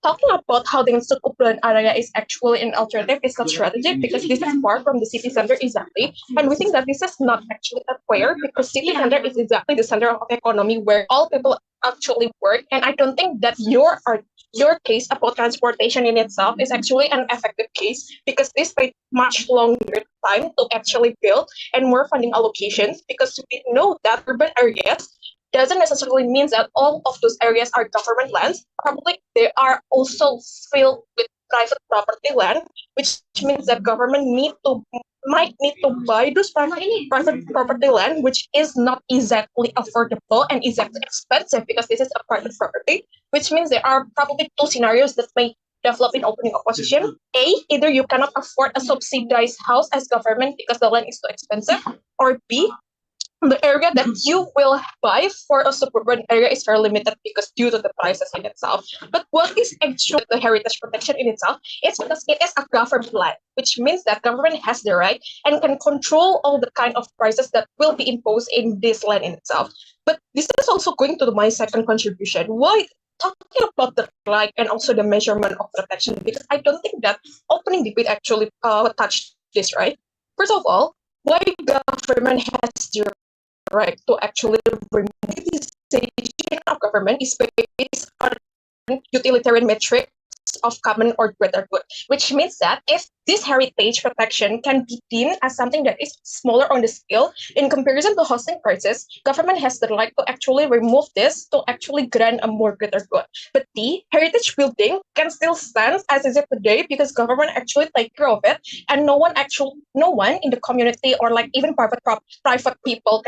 Speaker 8: talking about how the suburban area is actually an alternative is not strategic because this is far from the city center exactly. And we think that this is not actually fair because city center is exactly the center of economy where all people actually work. And I don't think that your case about transportation in itself is actually an effective case because this takes much longer time to actually build and more funding allocations because we know that urban areas doesn't necessarily mean that all of those areas are government lands. Probably they are also filled with private property land, which means that government might need to buy those private property land, which is not exactly affordable and exactly expensive because this is a private property, which means there are probably two scenarios that may develop in opening opposition. A, either you cannot afford a subsidized house as government because the land is too expensive, or B, the area that you will buy for a suburban area is very limited because due to the prices in itself. But what is actually the heritage protection in itself? It's because it is a government land, which means that government has the right and can control all the kind of prices that will be imposed in this land in itself. But this is also going to my second contribution. Why talking about the right and also the measurement of protection? Because I don't think that opening debate actually touched this, right? First of all, why government has the right to actually remove utilization of government is based on utilitarian metrics of common or greater good, which means that if this heritage protection can be deemed as something that is smaller on the scale in comparison to housing prices, government has the right to actually remove this to actually grant a more greater good. But the heritage building can still stand as is it today because government actually take care of it, and no one in the community or like even private people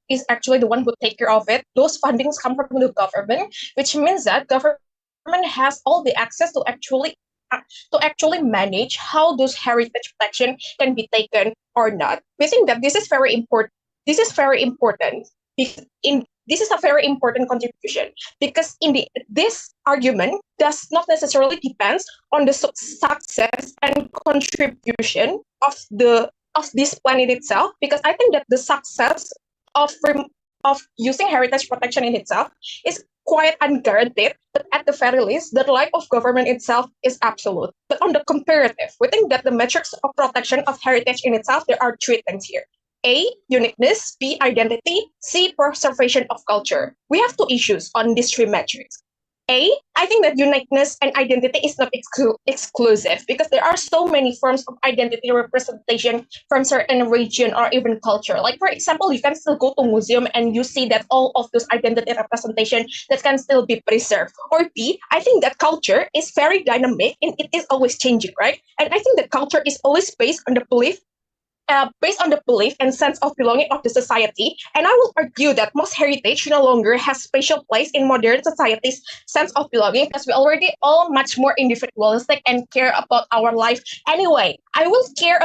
Speaker 8: is actually the one who take care of it. Those fundings come from the government, which means that government has all the access to actually manage how those heritage protection can be taken or not. We think that this is very important. This is very important because this is a very important contribution because this argument does not necessarily depends on the success and contribution of this plan in itself, because I think that the success of using heritage protection in itself is quite unguaranteed, but at the very least, the right of government itself is absolute. But on the comparative, we think that the metrics of protection of heritage in itself, there are three things here. A, uniqueness, B, identity, C, preservation of culture. We have two issues on these three metrics. I think that uniqueness and identity is not exclusive because there are so many forms of identity representation from certain region or even culture. Like for example, you can still go to museum and you see that all of those identity representation that can still be preserved. Or B, I think that culture is very dynamic and it is always changing, right? And I think that culture is always based on the belief and sense of belonging of the society. And I will argue that most heritage no longer has special place in modern society's sense of belonging because we already all much more individualistic and care about our life. Anyway, I will care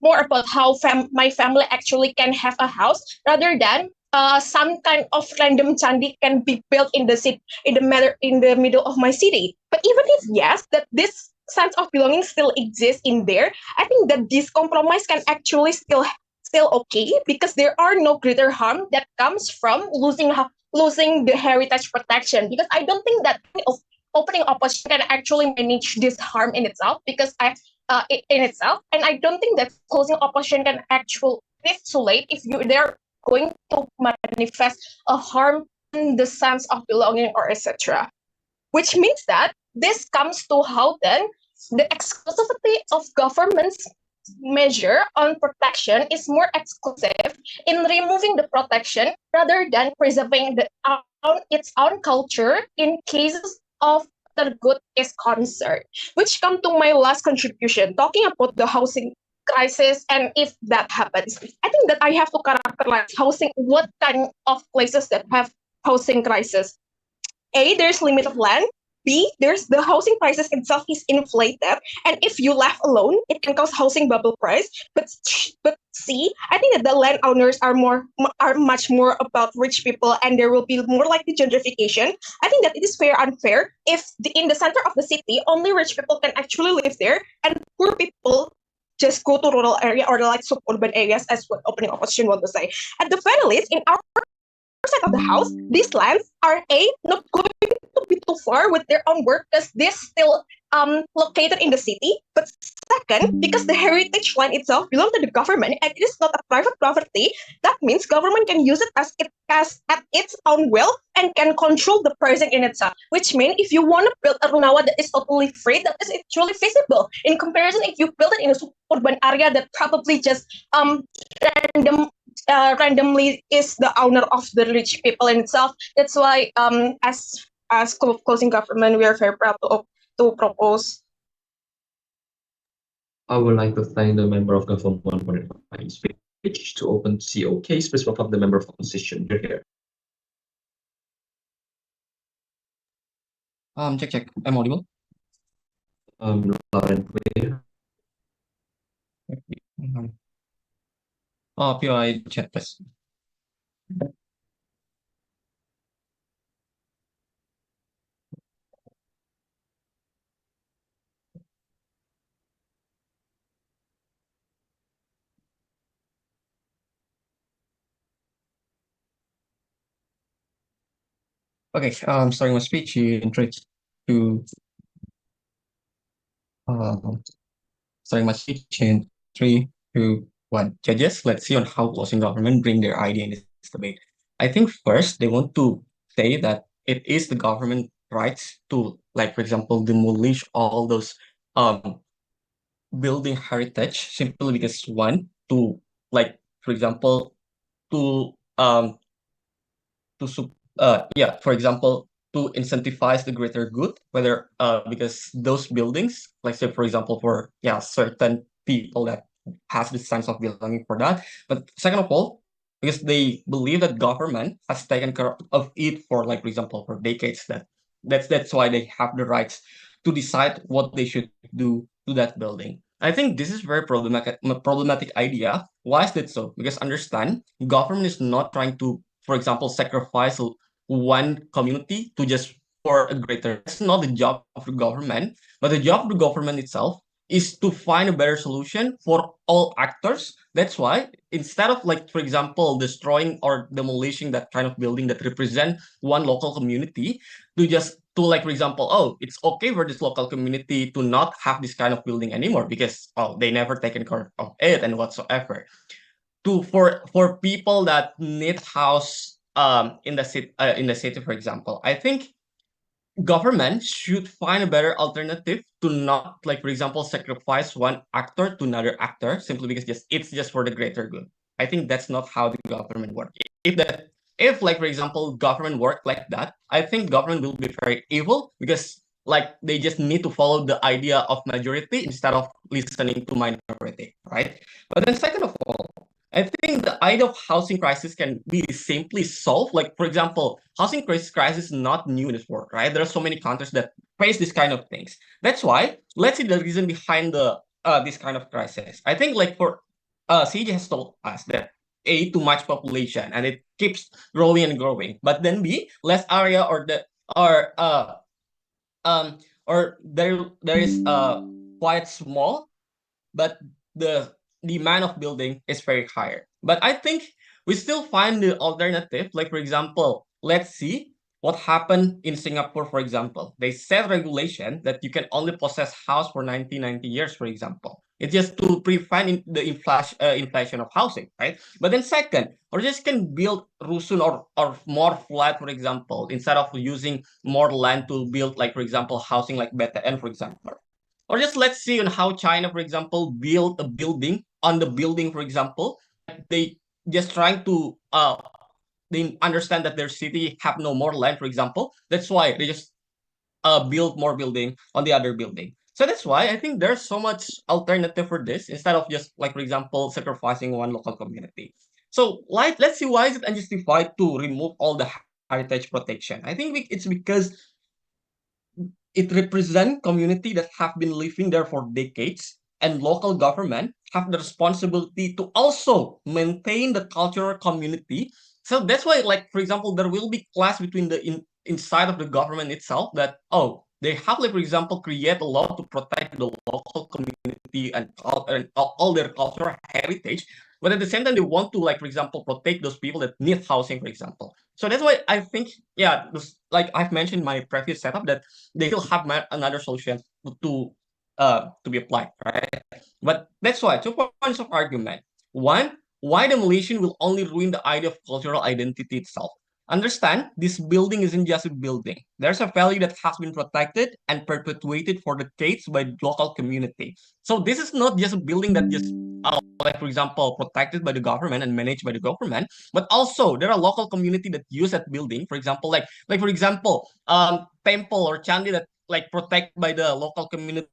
Speaker 8: more about how my family actually can have a house rather than some kind of random candi can be built in the city, in the middle of my city. But even if yes, that this sense of belonging still exists in there, I think that this compromise can actually still okay because there are no greater harm that comes from losing the heritage protection. Because I don't think that opening opposition can actually manage this harm in itself in itself, and I don't think that closing opposition can actually it's too late if they're going to manifest a harm in the sense of belonging or etc. Which means that this comes to how then the exclusivity of government's measure on protection is more exclusive in removing the protection rather than preserving its own culture in cases of the good is concerned. Which come to my last contribution, talking about the housing crisis and if that happens. I think that I have to characterize housing, what kind of places that have housing crisis. A, there's limit of land. B, there's the housing prices itself is inflated, and if you left alone, it can cause housing bubble price. But C, I think that the landowners are much more about rich people, and there will be more likely gentrification. I think that it is fair unfair if in the center of the city only rich people can actually live there, and poor people just go to rural area or like suburban areas, as what opening opposition want to say. At the very least, in our side of the house, these lands are not going to be too far with their own work because they're still located in the city. But second, because the heritage land itself belongs to the government and it is not a private property, that means government can use it as at its own will and can control the pricing in itself. Which means if you want to build a runawa that is totally free, that is actually feasible. In comparison, if you build it in a suburban area that probably just randomly is the owner of the rich people in itself. That's why as closing government, we are very proud to propose.
Speaker 5: I would like to thank the member of government for the fine speech. To open CO case, please welcome the member of opposition. You're here.
Speaker 3: Check. I'm audible.
Speaker 5: Loud and clear.
Speaker 3: POI chat, please. Okay, starting my speech in 3, 2, starting my speech in 3, 2, 1. Judges, let's see on how closing government bring their idea in this debate. I think first they want to say that it is the government rights to, like, for example, demolish all those building heritage simply because one, to, like, for example, to for example, to incentivize the greater good, whether because those buildings, like say for example, for certain people that has the sense of belonging for that. But second of all, because they believe that government has taken care of it for, like for example, for decades, that's why they have the rights to decide what they should do to that building. I think this is very problematic idea. Why is that so? Because understand, government is not trying to, for example, sacrifice one community to just for a greater. It's not the job of the government, but the job of the government itself is to find a better solution for all actors. That's why instead of, like for example, destroying or demolishing that kind of building that represent one local community, to like for example, oh, it's okay for this local community to not have this kind of building anymore because they never taken care of it and whatsoever. For people that need house in the city, for example, I think government should find a better alternative to not, like for example, sacrifice one actor to another actor simply because it's just for the greater good. I think that's not how the government work. If like for example government work like that, I think government will be very evil because like they just need to follow the idea of majority instead of listening to minority, right? But then second of all, I think the idea of housing crisis can be simply solved. Like, for example, housing crisis is not new in this world, right? There are so many countries that face this kind of things. That's why let's see the reason behind the this kind of crisis. I think like for CJ has told us that A, too much population and it keeps growing and growing. But then B, less area or there is quite small, but the demand of building is very higher. But I think we still find the alternative. Like for example, let's see what happened in Singapore, for example. They set regulation that you can only possess house for 90 years, for example. It's just to prevent the inflation of housing, right? But then second, or just can build rusun or more flat, for example, instead of using more land to build, like for example, housing like BTN, for example. Or just let's see on how China, for example, built a building on the building, for example. They just trying to they understand that their city have no more land, for example. That's why they just build more building on the other building. So that's why I think there's so much alternative for this instead of just like for example sacrificing one local community. So like let's see why is it unjustified to remove all the heritage protection? I think it's because it represents community that have been living there for decades, and local government have the responsibility to also maintain the cultural community. So that's why, like for example, there will be clash between the inside of the government itself that they have, like for example, create a law to protect the local community and all their cultural heritage, but at the same time they want to, like for example, protect those people that need housing, for example. So that's why I think, yeah, like I've mentioned in my previous setup, that they still have another solution to be applied, right? But that's why 2 points of argument. One, why demolition will only ruin the idea of cultural identity itself. Understand, this building isn't just a building. There's a value that has been protected and perpetuated for decades by the local community. So this is not just a building that just, like for example, protected by the government and managed by the government, but also there are local community that use that building. For example, like for example, temple or chandi that like protect by the local community,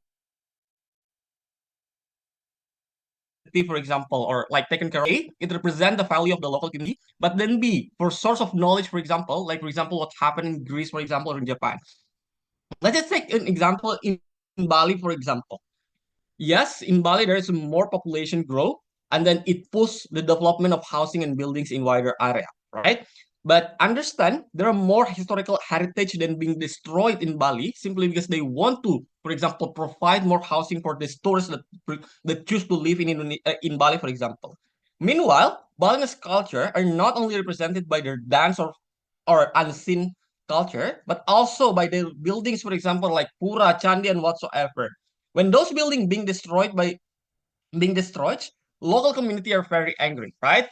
Speaker 3: for example, or like taken care of. A, it represents the value of the local community, but then B, for source of knowledge, for example, like for example, what happened in Greece, for example, or in Japan. Let's just take an example in Bali, for example. Yes, in Bali there is more population growth, and then it pushes the development of housing and buildings in wider area, right? But understand there are more historical heritage than being destroyed in Bali simply because they want to, for example, provide more housing for the tourists that choose to live in Bali, for example. Meanwhile, Balinese culture are not only represented by their dance or unseen culture, but also by their buildings, for example, like pura, candi, and whatsoever. When those buildings being destroyed, local community are very angry, right?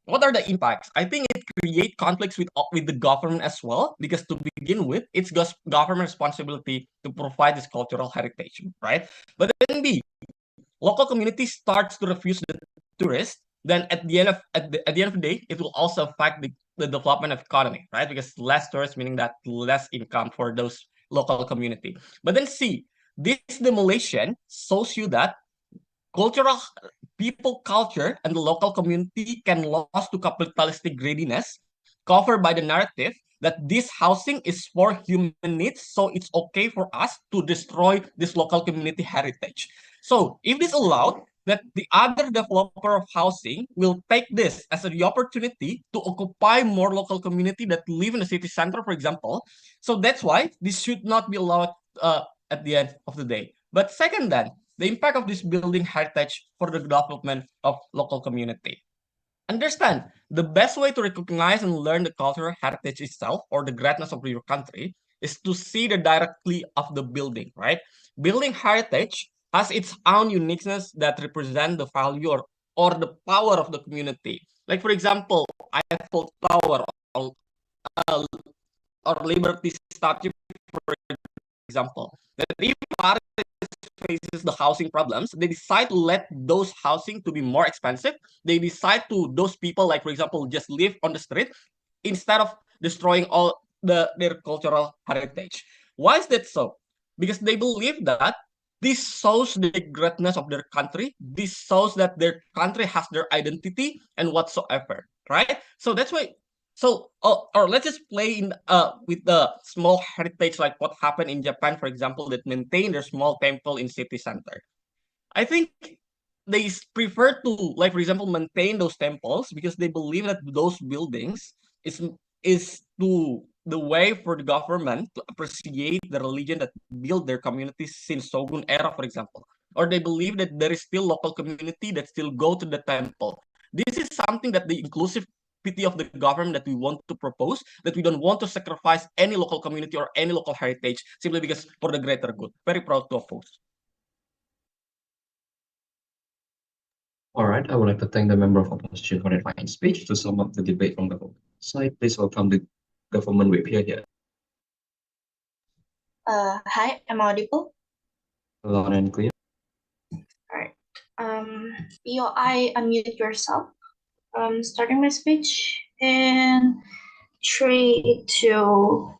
Speaker 3: What are the impacts? I think it create conflicts with the government as well, because to begin with, it's government responsibility to provide this cultural heritage, right? But then B, local community starts to refuse the tourists, then at the end of the day, it will also affect the development of economy, right? Because less tourists meaning that less income for those local community. But then C, this demolition shows you that cultural people culture and the local community can lose to capitalistic greediness, covered by the narrative that this housing is for human needs, so it's okay for us to destroy this local community heritage. So if this allowed, that the other developer of housing will take this as the opportunity to occupy more local community that live in the city center, for example. So that's why this should not be allowed at the end of the day. But second, then the impact of this building heritage for the development of local community. Understand, the best way to recognize and learn the cultural heritage itself or the greatness of your country is to see the directly of the building, right? Building heritage has its own uniqueness that represent the value or the power of the community. Like for example, Eiffel Tower uh, or Liberty Statue, for example. That if faces the housing problems, they decide to let those housing to be more expensive. They decide to those people, like for example, just live on the street instead of destroying all their cultural heritage. Why is that so? Because they believe that this shows the greatness of their country. This shows that their country has their identity and whatsoever, right? So that's why. So, or let's just play in with the small heritage like what happened in Japan, for example, that maintain their small temple in city center. I think they prefer to, like for example, maintain those temples because they believe that those buildings is to the way for the government to appreciate the religion that built their communities since Shogun era, for example. Or they believe that there is still local community that still go to the temple. This is something that the inclusivity of the government that we want to propose, that we don't want to sacrifice any local community or any local heritage simply because for the greater good. Very proud to oppose.
Speaker 5: All right, I would like to thank the member of opposition for their fine speech. To sum up the debate from the side, please welcome the government whip here.
Speaker 9: Hi, am I audible?
Speaker 5: Loud and clear.
Speaker 9: All right. POI, unmute yourself. Starting my speech in 3, 2,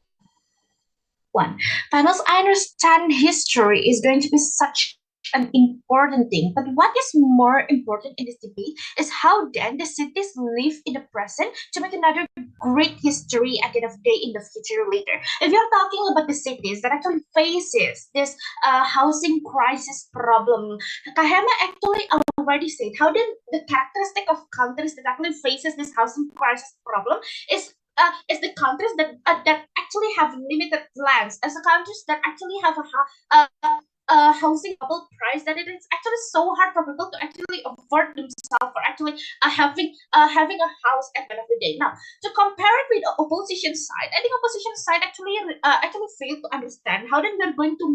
Speaker 9: 1. Panels, I understand history is going to be such an important thing. But what is more important in this debate is how then the cities live in the present to make another great history at the end of the day in the future later. If you're talking about the cities that actually faces this housing crisis problem, Kahema actually already said how then the characteristic of countries that actually faces this housing crisis problem is the countries that actually have limited lands, as the countries that actually have a housing bubble price, that it is actually so hard for people to actually afford themselves or actually having a house at the end of the day. Now, to compare it with the opposition side, I think opposition side actually failed to understand how then we are going to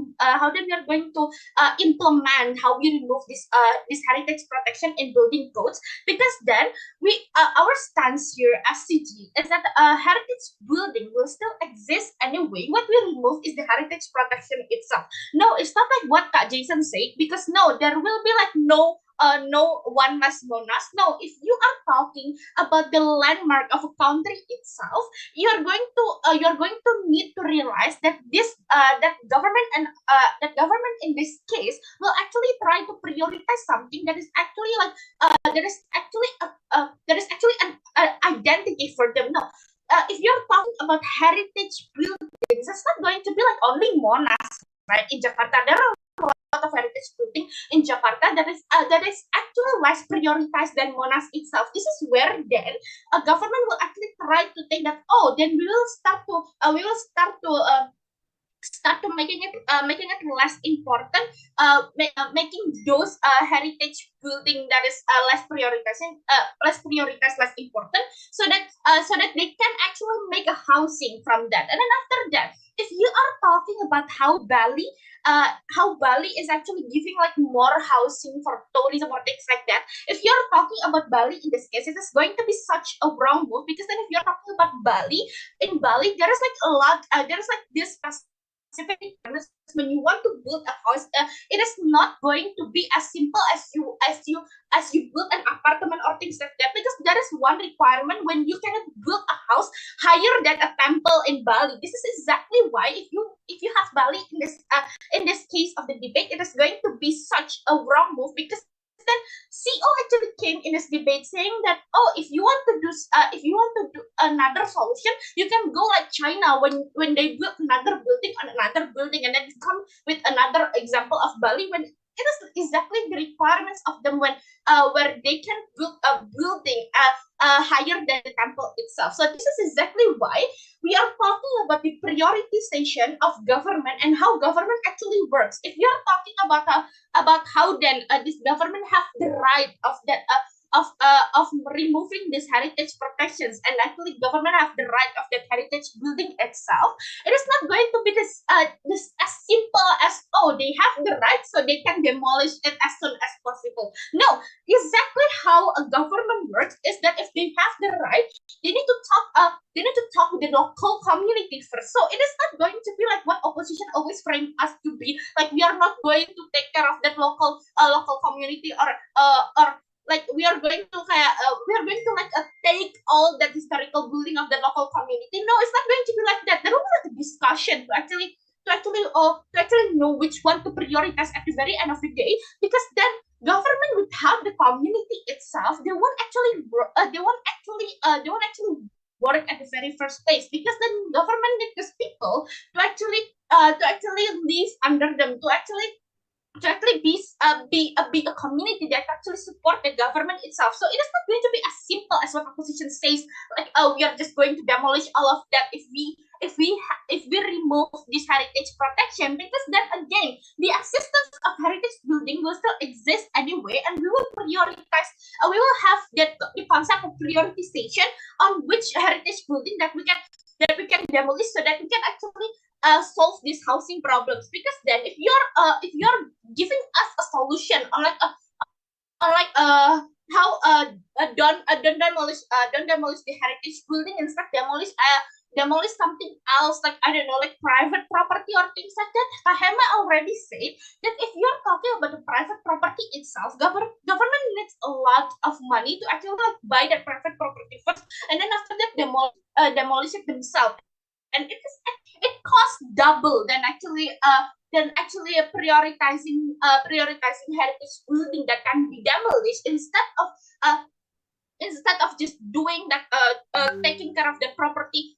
Speaker 9: implement how we remove this heritage protection in building codes, because then our stance here as CG is that heritage building will still exist anyway. What we remove is the heritage protection itself. No, it's not like what Kak Jason said, because no, there will be like no one mass monas. No, if you are talking about the landmark of a country itself, you're going to need to realize that that government in this case will actually try to prioritize something that is actually like that is actually an identity for them. No, if you're talking about heritage buildings, it's not going to be like only Monas, right? In Jakarta, there are a lot of heritage building in Jakarta that is actually less prioritized than Monas itself. This is where then a government will actually try to think that, oh, then we will start to making it less important, making those heritage building that is less prioritized, less important, so that they can actually make a housing from that. And then after that, if you are talking about how Bali is actually giving like more housing for tourism or things like that. If you're talking about Bali in this case, it is going to be such a wrong move, because then if you're talking about Bali, in Bali there is like a lot, there is like this specific requirements when you want to build a house. It is not going to be as simple as you build an apartment or things like that, because there is one requirement when you cannot build a house higher than a temple in Bali. This is exactly why if you have Bali in this case of the debate, it is going to be such a wrong move, because then CO actually came in this debate saying that, oh, if you want to do another solution, you can go like China when they build another building on another building, and then come with another example of Bali when it is exactly the requirements of them when where they can build a building higher than the temple itself. So this is exactly why we are talking about the prioritization of government and how government actually works. If you are talking about how then this government have the right of that of removing these heritage protections, and actually government have the right of that heritage building itself, it is not going to be this as simple as, oh, they have the right so they can demolish it as soon as possible. No, exactly how a government works is that if they have the right, they need to talk with the local community first. So it is not going to be like what opposition always frame us to be, like we are not going to take care of that local community, or like we are going to like take all that historical building of the local community. No, it's not going to be like that. There will be like a discussion to actually know which one to prioritize at the very end of the day, because then government without the community itself, they won't actually work at the very first place, because then government needs people to actually live under them, to actually be a community that actually support the government itself. So it is not going to be as simple as what opposition says, like, oh, we are just going to demolish all of that if we remove this heritage protection, because then again the existence of heritage building will still exist anyway, and we will prioritize. We will have the concept of prioritization on which heritage building that we can demolish, so that we can actually solve these housing problems. Because then if you're giving us a solution on like how don't demolish the heritage building, instead demolish something else, like I don't know, like private property or things like that. Kahema already said that if you're talking about the private property itself, government needs a lot of money to actually like buy that private property first, and then after that demolish it themselves. And it costs double than actually actually prioritizing heritage building that can be demolished instead of just doing that, taking care of the property,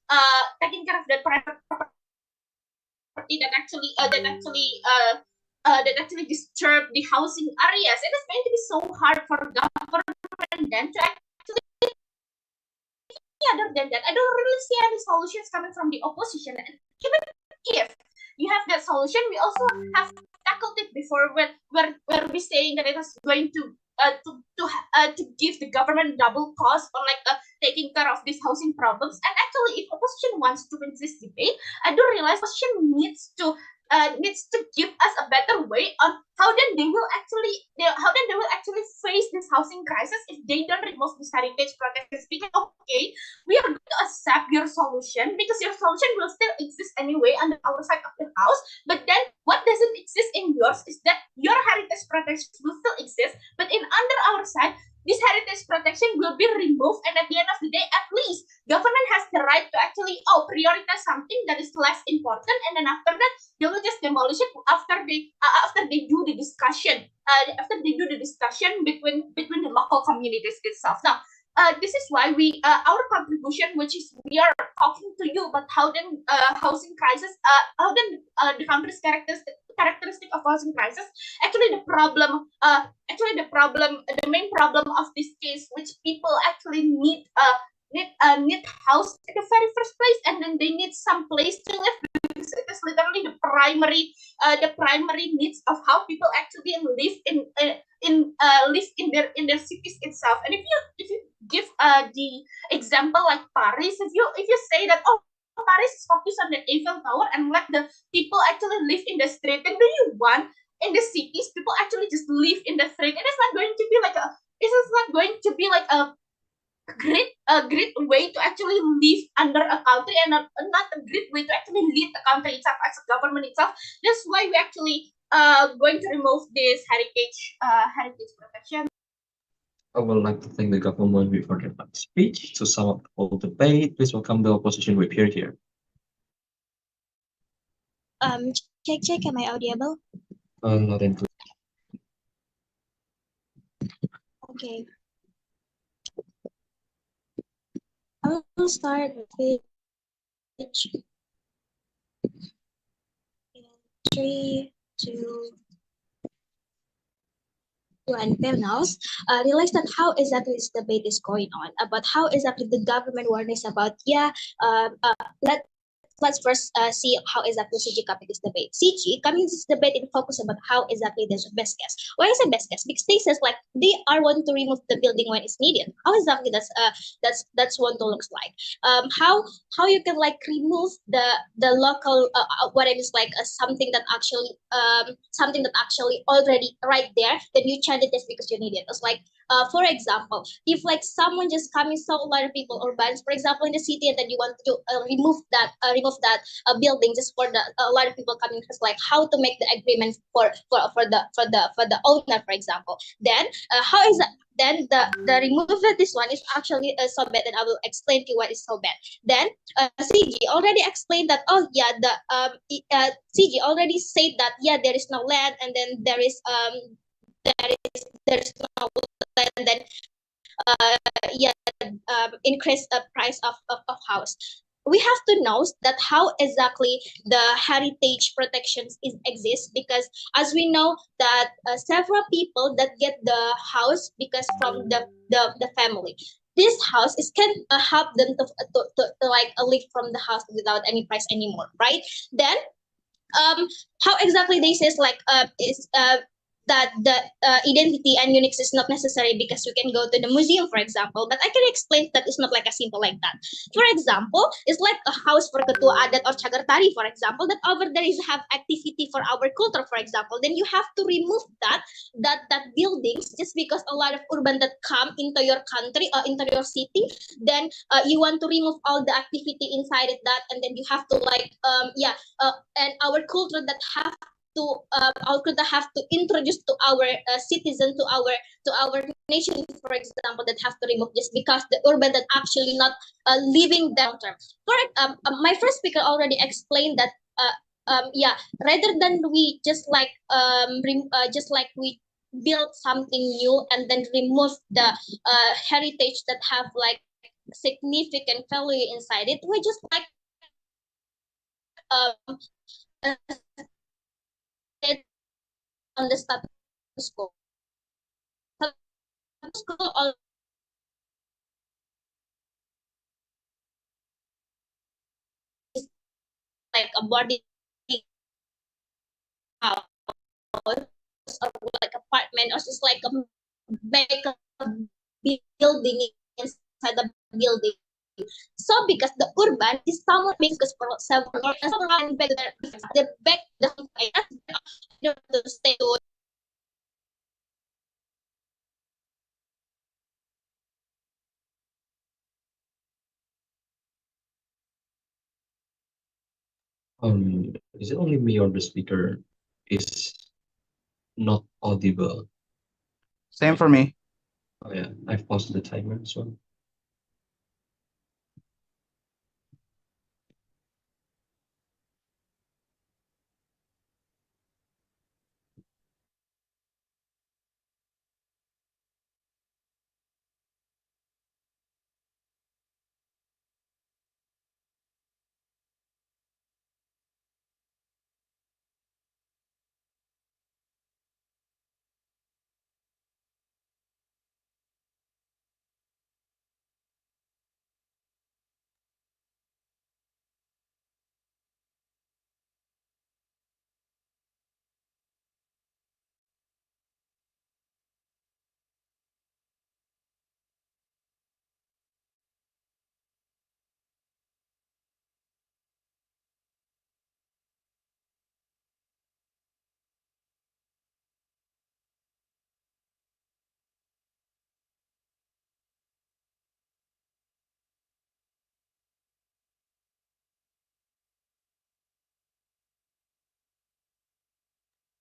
Speaker 9: taking care of the private property that actually disturb the housing areas. It is going to be so hard for government then to actually. Other than that, I don't really see any solutions coming from the opposition. And even if you have that solution, we also have tackled it before where we saying that it is going to give the government double cost on like taking care of these housing problems. And actually, if opposition wants to win this debate, I do realize opposition needs to give us a better way on how then they will actually face this housing crisis if they don't remove this heritage protection. Because okay, we are going to accept your solution because your solution will still exist anyway on our side of the house. But then what doesn't exist in yours is that your heritage protection will still exist, but in under our side, this heritage protection will be removed. And at the end of the day, at least government has the right to actually prioritize something that is less important, and then after that they will just demolish it after they do the discussion. After they do the discussion between the local communities itself. Now, this is why our contribution, which is we are talking to you about how then housing crisis, how then the country's characteristic of housing crisis. Actually, the main problem of this case, which people actually need house in the very first place, and then they need some place to live, because it is literally the primary needs of how people actually live in their cities itself. And if you give the example like Paris, if you say that, oh, Paris is focused on the Eiffel Tower and let the people actually live in the street, then do you want in the cities people actually just live in the street? It is not going to be like a great way to actually live under a country, and not a great way to actually lead the country itself as a government itself. That's why we actually going to remove this heritage protection.
Speaker 5: I would like to thank the government whip for their speech. To sum up the whole debate, please welcome the opposition whip here.
Speaker 10: Check, am I audible?
Speaker 5: Not into.
Speaker 10: Okay. I will start with page in 3, 2, 1 panels. Realize that how exactly this debate is going on, about how exactly the government warnings about let's first see how exactly CG coming this debate. CG coming this debate and focus about how exactly there's a best guess. Why is it best guess? Because they says like they are wanting to remove the building when it's needed. How exactly that's one to looks like. How you can like remove the local what I mean is like something that actually already right there, then you change it just because you need it. It's like for example, if like someone just coming so a lot of people or bands, for example, in the city, and then you want to remove that building just for a lot of people coming, just like how to make the agreement for the owner, for example. Then how is that? Then the removal of this one is actually so bad, and I will explain to you what is so bad. Then CG already explained that, oh yeah, CG already said that there is no land, and then there is no land, and then increase the price of house. We have to know that how exactly the heritage protections exist, because as we know that several people that get the house because from the family, this house can help them to like live from the house without any price anymore, right? Then how exactly they says like is that the identity and uniqueness is not necessary because you can go to the museum, for example. But I can explain that it's not like a simple like that. For example, it's like a house for Ketua Adat or Cagar Tari, for example, that over there is have activity for our culture, for example. Then you have to remove that buildings just because a lot of urban that come into your country or into your city. Then you want to remove all the activity inside it, that, and then you have to like and our culture that have to have to introduce to our citizen, to our nation, for example, that have to remove just because the urban that actually not living down term. For my first speaker already explained that yeah, rather than we just like we build something new and then remove the heritage that have like significant value inside it, we just like uh, stay on the status quo. Status quo always like a body house or like apartment or just like a make a building inside the building. So because the urban is someone makes for several and back the back the to stay to
Speaker 5: Is it only me or the speaker is not audible?
Speaker 1: Same for me.
Speaker 5: Oh yeah, I've paused the timer as well.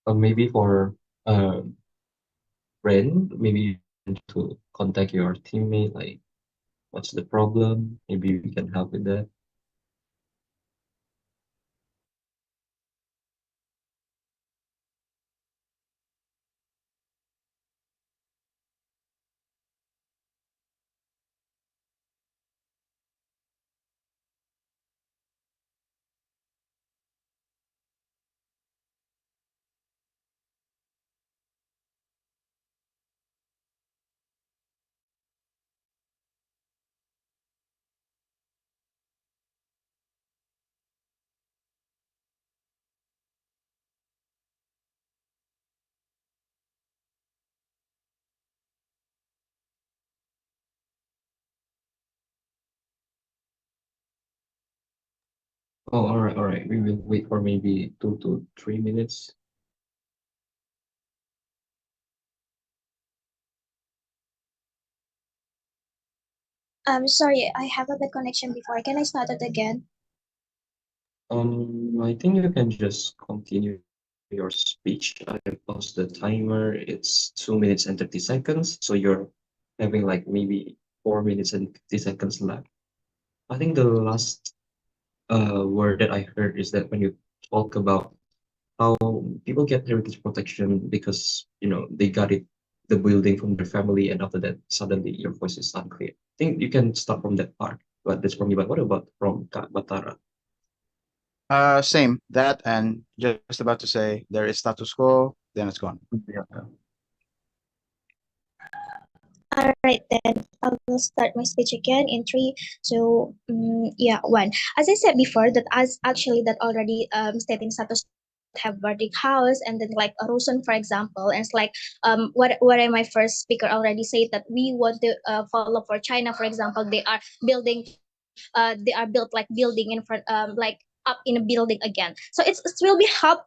Speaker 5: Maybe for Ren, maybe you need to contact your teammate, like what's the problem? Maybe we can help with that. Oh, all right, all right. We will wait for maybe 2 to 3 minutes.
Speaker 10: sorry, I have a bad connection before. Can I start it again?
Speaker 5: I think you can just continue your speech. I paused the timer. It's 2 minutes and 30 seconds. So you're having like maybe 4 minutes and 50 seconds left. I think the last word that I heard is that when you talk about how people get heritage protection because they got the building from their family, and after that suddenly your voice is unclear. I think you can start from that part, but that's from me. But what about from Kak Batara?
Speaker 1: Same. That and just about to say there is status quo, then it's gone.
Speaker 5: Yeah.
Speaker 10: All right, then I will start my speech again in three, two, yeah, one. As I said before, that as actually that already stating status have verdict house and then like a Rosen, for example, and it's like what my first speaker already said that we want to follow for China, for example, they are built like building in front like up in a building again, so it will be help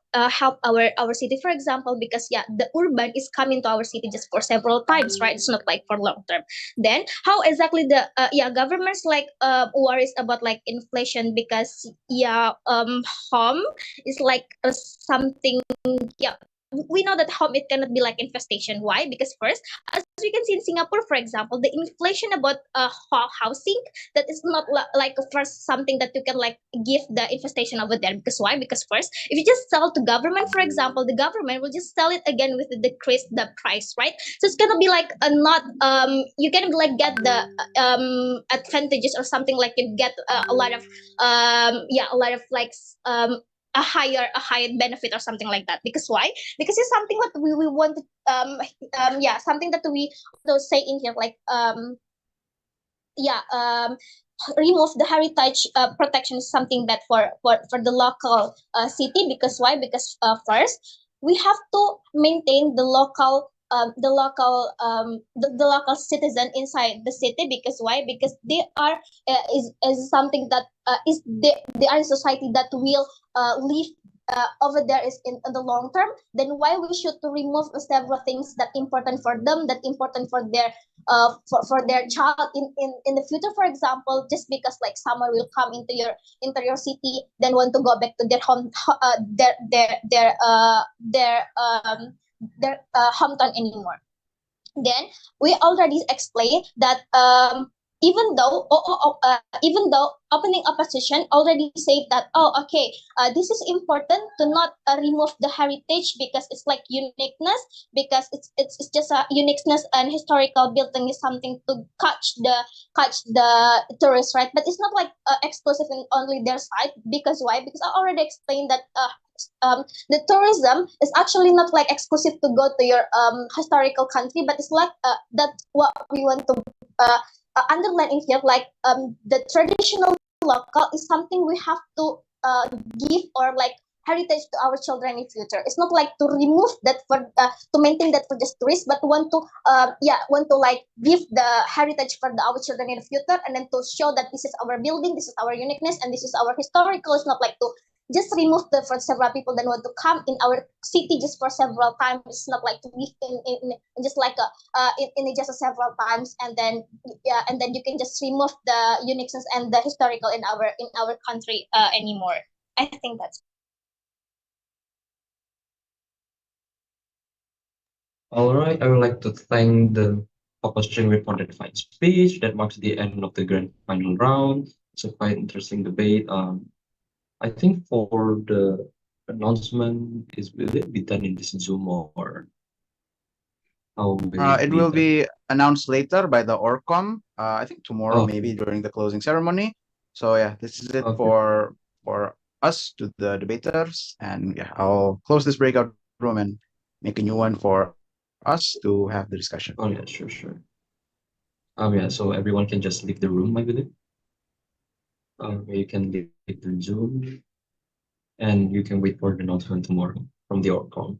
Speaker 10: our city, for example, because yeah, the urban is coming to our city just for several times, right? It's not like for long term. Then how exactly the yeah, governments like worries about like inflation, because yeah, home is like something, yeah, we know that home, it cannot be like infestation. Why? Because first, as we can see in Singapore, for example, the inflation about housing, that is not like first something that you can like give the infestation over there. Because why? Because first, if you just sell to government, for example, the government will just sell it again with the decrease the price, right? So it's gonna be like a not you can like get the advantages or something, like you get a lot of a lot of like a higher benefit or something like that. Because why? Because it's something what we want to something that we also say in here, like yeah remove the heritage protection is something that for the local city. Because why? Because first, we have to maintain the local citizen inside the city. Because why? Because they are is something that they are a society that will live over there is in the long term. Then why we should to remove several things that important for them, that important for their child in the future. For example, just because like someone will come into your city, then want to go back to their home, their hometown anymore. Then we already explained that even though opening opposition already said that, oh, okay, this is important to not remove the heritage, because it's like uniqueness, because it's just a uniqueness, and historical building is something to catch the tourists, right? But it's not like exclusive in only their side. Because why? Because I already explained that the tourism is actually not like exclusive to go to your historical country, but it's like that's what we want to underline in here. Like the traditional local is something we have to give, or like heritage to our children in future. It's not like to remove that for to maintain that for just tourists, but want to like give the heritage for our children in the future, and then to show that this is our building, this is our uniqueness, and this is our historical. It's not like to just remove the for several people then want to come in our city just for several times. It's not like to live in just like in just several times, and then you can just remove the uniqueness and the historical in our country anymore. I think that's.
Speaker 5: All right, I would like to thank the opposition for that fine speech. That marks the end of the grand final round. It's a quite interesting debate. I think for the announcement, will it be done in this Zoom, or how will it
Speaker 1: It
Speaker 5: be
Speaker 1: will
Speaker 5: done?
Speaker 1: be announced later by the Orcom. I think tomorrow,
Speaker 5: Okay.
Speaker 1: maybe during the closing ceremony. So yeah, this is it
Speaker 5: Okay.
Speaker 1: for us to the debaters, and yeah, I'll close this breakout room and make a new one for us to have the discussion.
Speaker 5: Oh yeah, sure. Yeah, so everyone can just leave the room, I believe. You can leave the Zoom, and you can wait for the announcement tomorrow from the Orcom.